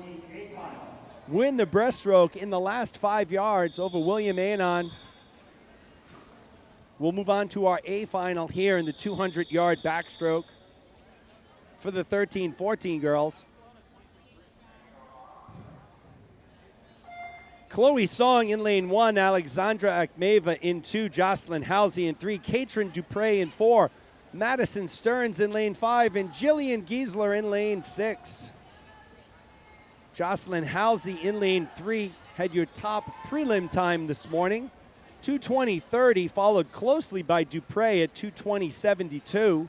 win the breaststroke in the last 5 yards over William Anon. We'll move on to our A final here in the 200-yard backstroke for the 13-14 girls. Chloe Song in lane 1, Alexandra Akhmeva in 2, Jocelyn Halsey in 3, Katrin Dupre in 4, Madison Stearns in lane 5, and Jillian Giesler in lane 6. Jocelyn Halsey in lane 3 had your top prelim time this morning, 2:20.30, followed closely by Dupre at 2:20.72.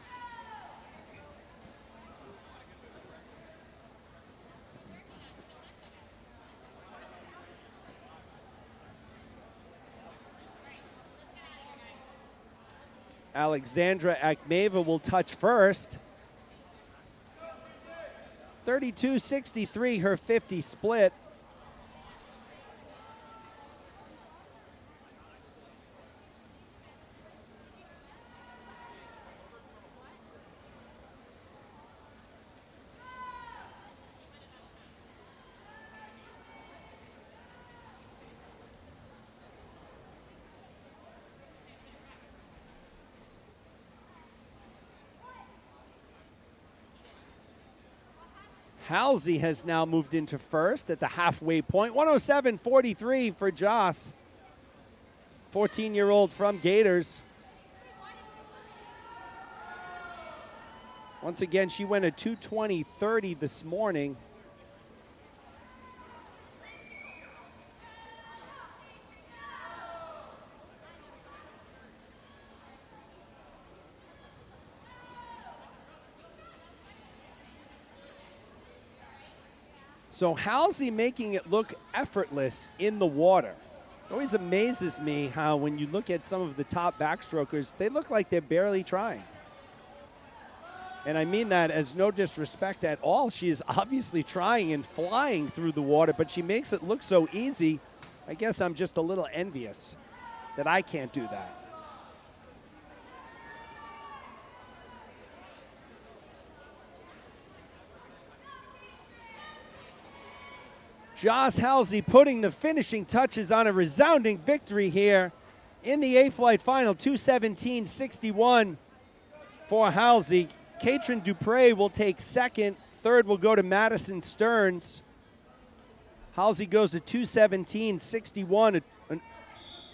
Alexandra Akhmeva will touch first. 32.63 her 50 split. Halsey has now moved into first at the halfway point. 107.43 for Joss, 14-year-old from Gators. Once again, she went a 2:20.30 this morning. So Halsey making it look effortless in the water. It always amazes me how when you look at some of the top backstrokers, they look like they're barely trying. And I mean that as no disrespect at all. She is obviously trying and flying through the water, but she makes it look so easy. I guess I'm just a little envious that I can't do that. Joss Halsey putting the finishing touches on a resounding victory here in the A-Flight final, 2:17.61 for Halsey. Katrin Dupre will take second. Third will go to Madison Stearns. Halsey goes to 2:17.61, an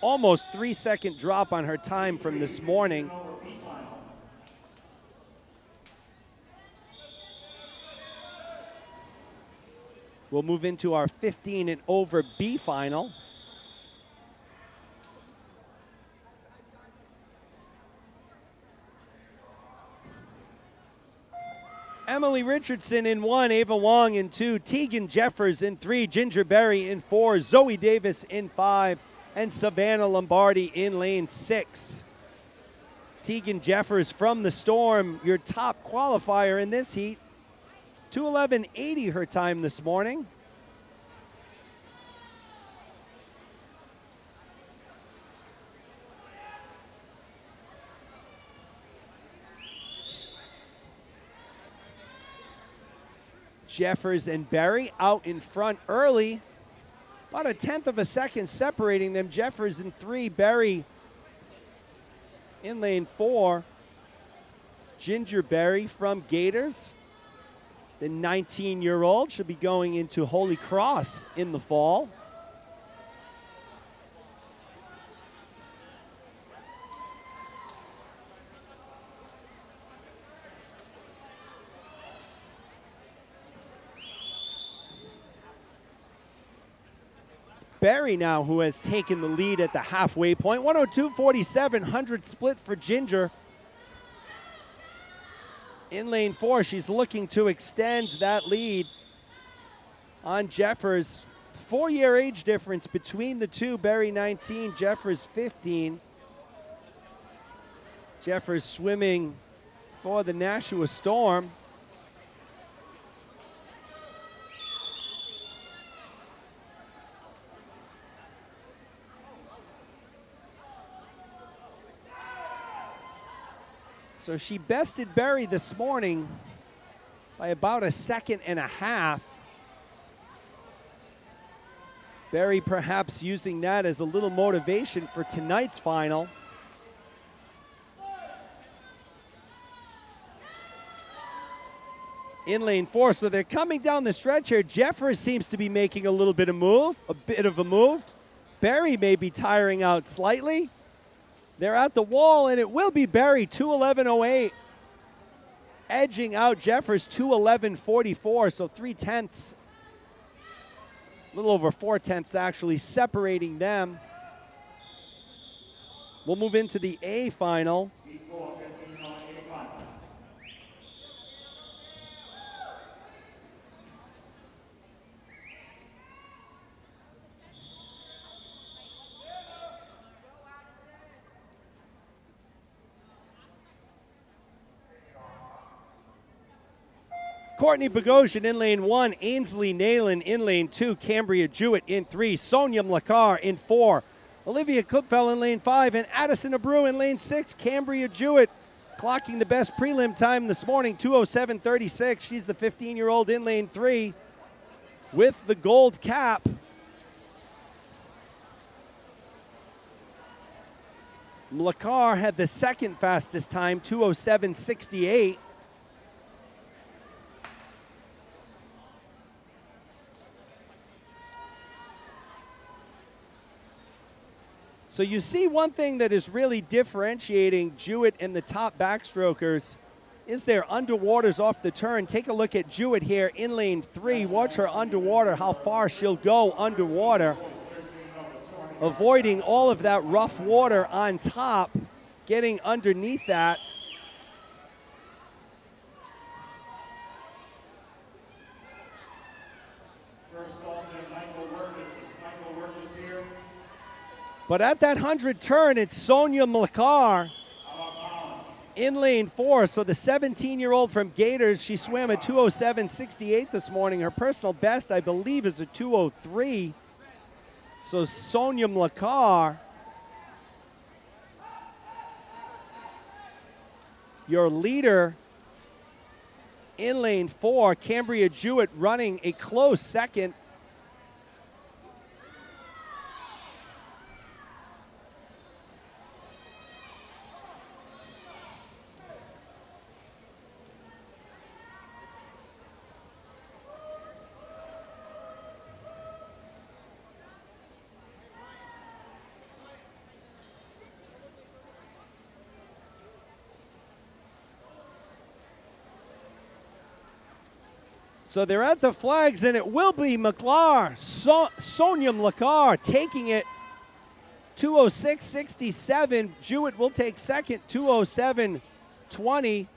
almost 3-second drop on her time from this morning. We'll move into our 15 and over B final. Emily Richardson in 1, Ava Wong in 2, Tegan Jeffers in 3, Ginger Berry in 4, Zoe Davis in 5, and Savannah Lombardi in lane 6. Tegan Jeffers from the Storm, your top qualifier in this heat. 2:11.80 her time this morning. Jeffers and Berry out in front early. About a 1/10 of a second separating them. Jeffers in 3, Berry in lane 4. It's Ginger Berry from Gators. The 19-year-old should be going into Holy Cross in the fall. It's Berry now who has taken the lead at the halfway point. 102.47, 100 split for Ginger. In lane 4, she's looking to extend that lead on Jeffers. 4-year age difference between the two. Berry 19, Jeffers 15. Jeffers swimming for the Nashua Storm. So she bested Berry this morning by about a second and a half. Berry perhaps using that as a little motivation for tonight's final. In lane 4, so they're coming down the stretch here. Jeffers seems to be making a little bit of a move. Berry may be tiring out slightly. They're at the wall, and it will be Berry, 2:11.08. Edging out Jeffers, 2:11.44, so 3/10, a little over 4/10 actually, separating them. We'll move into the A final. Courtney Bogosian in lane 1, Ainsley Nayland in lane 2, Cambria Jewett in 3, Sonia Mlakar in 4, Olivia Klipfel in lane 5, and Addison Abreu in lane 6. Cambria Jewett clocking the best prelim time this morning, 2:07.36. She's the 15-year-old in lane 3 with the gold cap. Mlakar had the second fastest time, 2:07.68. So you see one thing that is really differentiating Jewett and the top backstrokers is their underwaters off the turn. Take a look at Jewett here in lane 3. Watch her underwater, how far she'll go underwater, avoiding all of that rough water on top, getting underneath that. But at that 100 turn, it's Sonia Mlakar in lane 4. So the 17-year-old from Gators, she swam a 2:07.68 this morning. Her personal best, I believe, is a 2:03. So Sonia Mlakar, your leader in lane 4. Cambria Jewett running a close second. So they're at the flags, and it will be Sonia Mlakar taking it, 2:06.67. Jewett will take second, 2:07.20.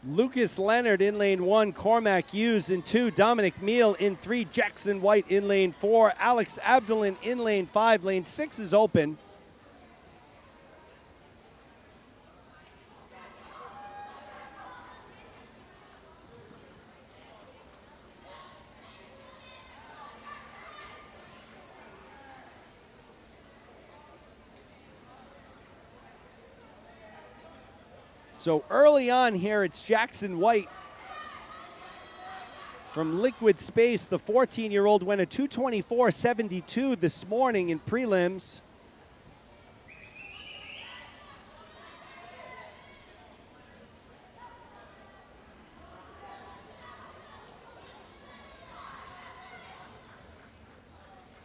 Lucas Leonard in lane 1, Cormac Hughes in 2, Dominic Meal in 3, Jackson White in lane 4, Alex Abdulin in lane 5. Lane 6 is open. So early on here, it's Jackson White from Liquid Space. The 14-year-old went a 2:24.72 this morning in prelims.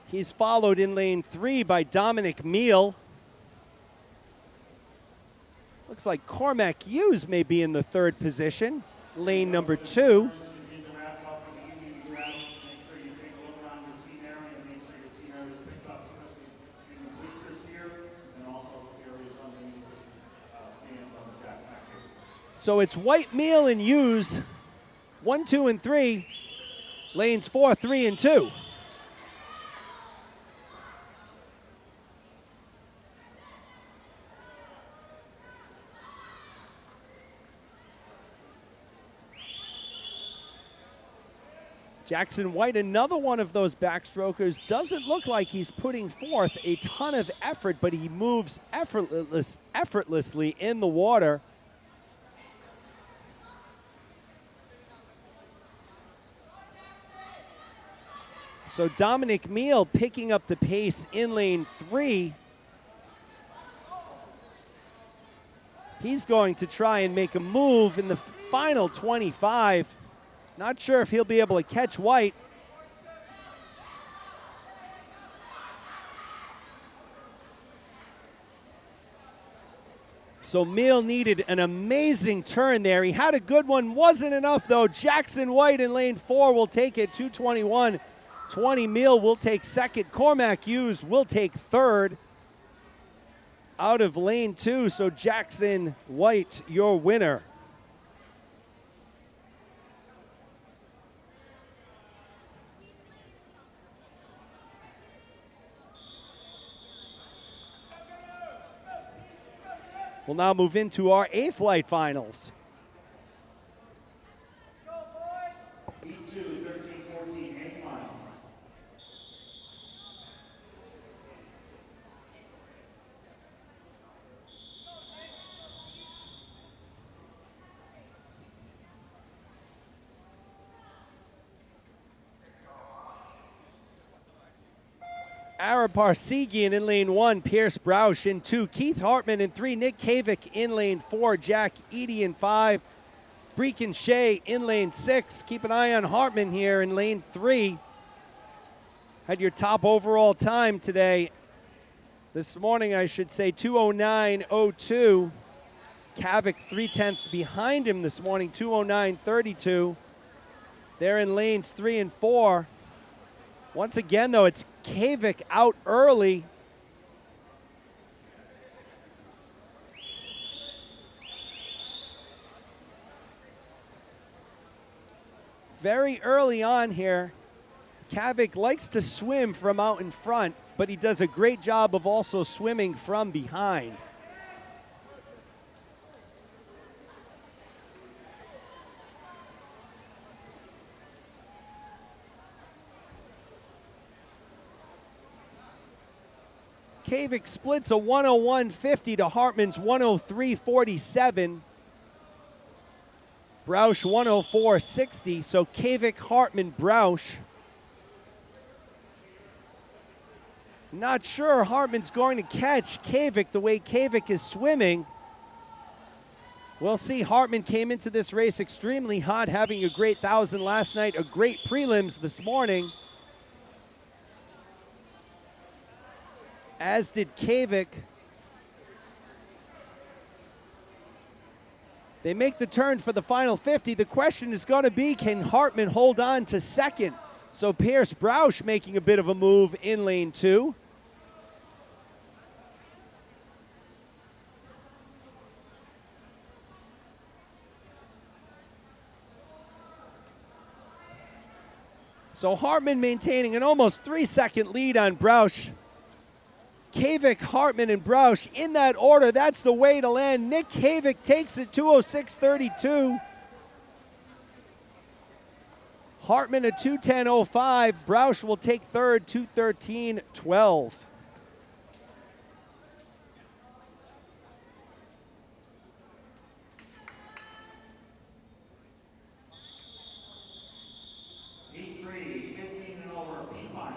He's followed in lane 3 by Dominic Meal. Looks like Cormac Hughes may be in the 3rd position, lane number 2. So it's White, Meal, and Hughes, 1, 2, and 3. Lanes 4, 3, and 2. Jackson White, another one of those backstrokers, doesn't look like he's putting forth a ton of effort, but he moves effortlessly in the water. So Dominic Meal picking up the pace in lane 3. He's going to try and make a move in the final 25. Not sure if he'll be able to catch White. So Meal needed an amazing turn there. He had a good one, wasn't enough though. Jackson White in lane 4 will take it, 2:21. 20 Meal will take 2nd. Cormac Hughes will take 3rd out of lane 2. So Jackson White, your winner. We'll now move into our 8th flight finals. E2, 13-14, A final. Ara Parsegian in lane 1, Pierce Broush in 2, Keith Hartman in 3, Nick Kavik in lane 4, Jack Eady in 5, Breakin Shea in lane 6. Keep an eye on Hartman here in lane 3. Had your top overall time today. This morning, I should say, 2:09.02. Kavik 3/10 behind him this morning, 2:09.32. They're in lanes 3 and 4. Once again, though, it's Kavik out early. Very early on here. Kavik likes to swim from out in front, but he does a great job of also swimming from behind. Kavik splits a 101.50 to Hartman's 103.47. Broush 104.60. So Kavik, Hartman, Broush. Not sure Hartman's going to catch Kavik the way Kavik is swimming. We'll see. Hartman came into this race extremely hot, having a great 1,000 last night, a great prelims this morning. As did Kavik. They make the turn for the final 50. The question is going to be, can Hartman hold on to 2nd? So Pierce Broush making a bit of a move in lane 2. So Hartman maintaining an almost 3-second lead on Broush. Kavik, Hartman, and Broush in that order. That's the way to land. Nick Kavik takes it 2:06.32. Hartman a 2:10.05. Broush will take 3rd, 2:13.12. E3, 15 and over, B final.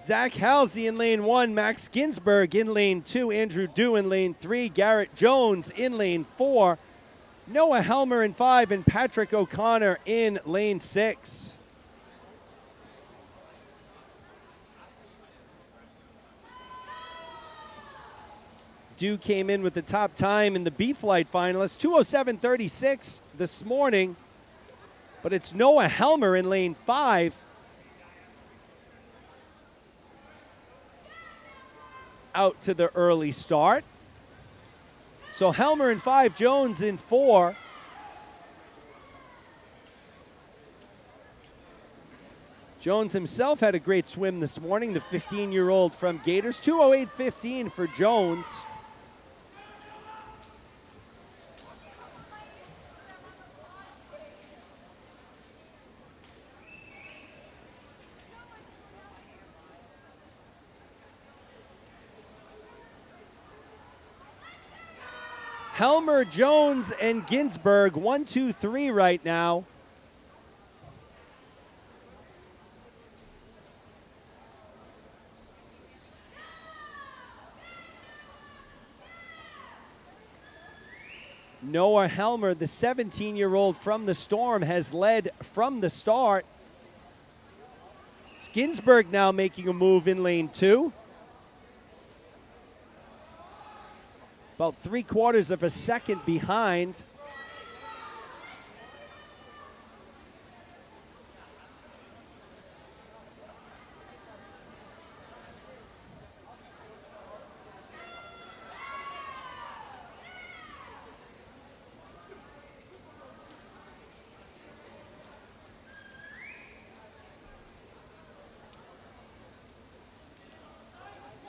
Zach Halsey in lane 1, Max Ginsberg in lane 2, Andrew Dew in lane 3, Garrett Jones in lane 4, Noah Helmer in 5, and Patrick O'Connor in lane 6. Dew came in with the top time in the B-Flight finalists, 2:07.36 this morning, but it's Noah Helmer in lane 5. Out to the early start. So Helmer in 5, Jones in 4. Jones himself had a great swim this morning, the 15-year-old from Gators. 2:08.15 for Jones. Helmer, Jones, and Ginsberg, 1, 2, 3 right now. Noah Helmer, the 17-year-old from the Storm, has led from the start. It's Ginsberg now making a move in lane 2. About 3/4 of a second behind.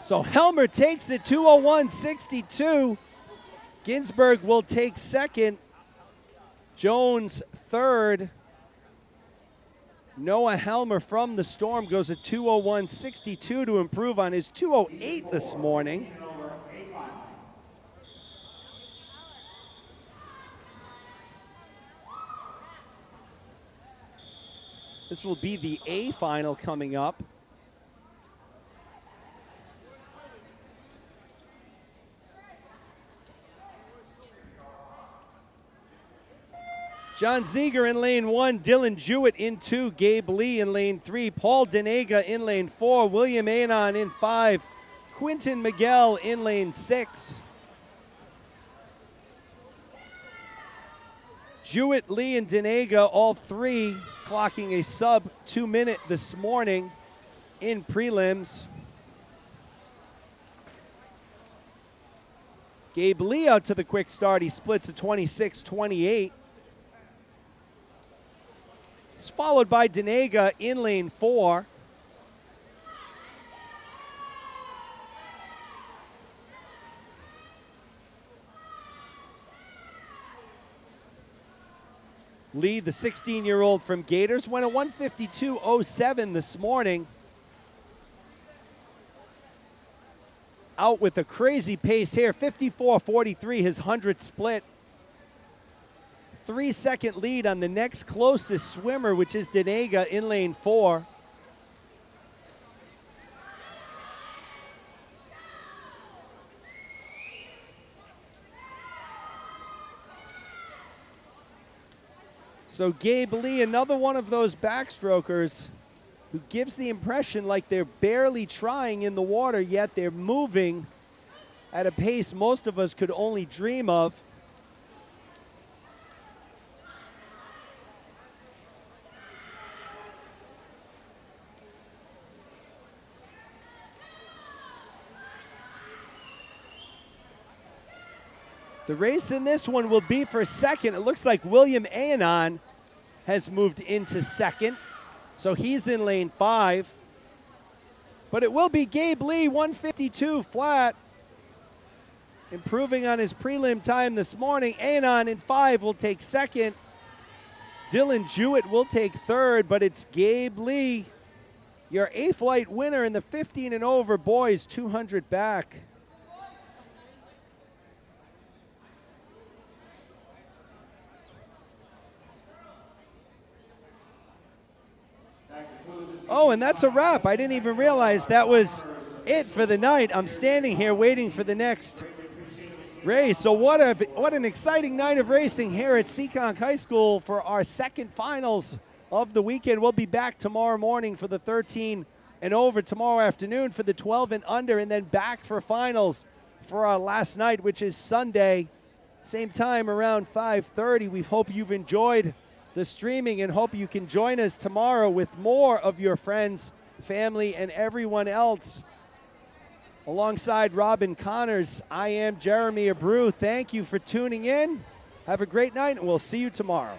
So Helmer takes it, 2:01.62. Ginsberg will take second. Jones third. Noah Helmer from the Storm goes at 2:01.62 to improve on his 2:08 this morning. This will be the A final coming up. John Zeger in lane 1, Dylan Jewett in 2, Gabe Lee in lane 3, Paul Denega in lane 4, William Anon in 5, Quinton Miguel in lane 6. Jewett, Lee, and Denega, all three clocking a sub 2 minute this morning in prelims. Gabe Lee out to the quick start. He splits a 26-28. It's followed by Denega in lane 4. Lee, the 16-year-old from Gators, went a 152.07 this morning. Out with a crazy pace here, 54.43, his 100 split. 3-second lead on the next closest swimmer, which is Denega in lane 4. So Gabe Lee, another one of those backstrokers who gives the impression like they're barely trying in the water, yet they're moving at a pace most of us could only dream of. The race in this one will be for second. It looks like William Anon has moved into second, so he's in lane 5. But it will be Gabe Lee, 152 flat, improving on his prelim time this morning. Anon in 5 will take second. Dylan Jewett will take third, but it's Gabe Lee, your A-Flight winner in the 15 and over boys 200 back. That concludes this Oh, and that's a wrap. I didn't even realize that was it for the night. I'm standing here waiting for the next race. So what an exciting night of racing here at Seekonk High School for our second finals of the weekend. We'll be back tomorrow morning for the 13 and over, tomorrow afternoon for the 12 and under, and then back for finals for our last night, which is Sunday, same time around 5:30. We hope you've enjoyed the streaming and hope you can join us tomorrow with more of your friends, family, and everyone else. Alongside Robin Connors, I am Jeremy Abreu. Thank you for tuning in. Have a great night, and we'll see you tomorrow.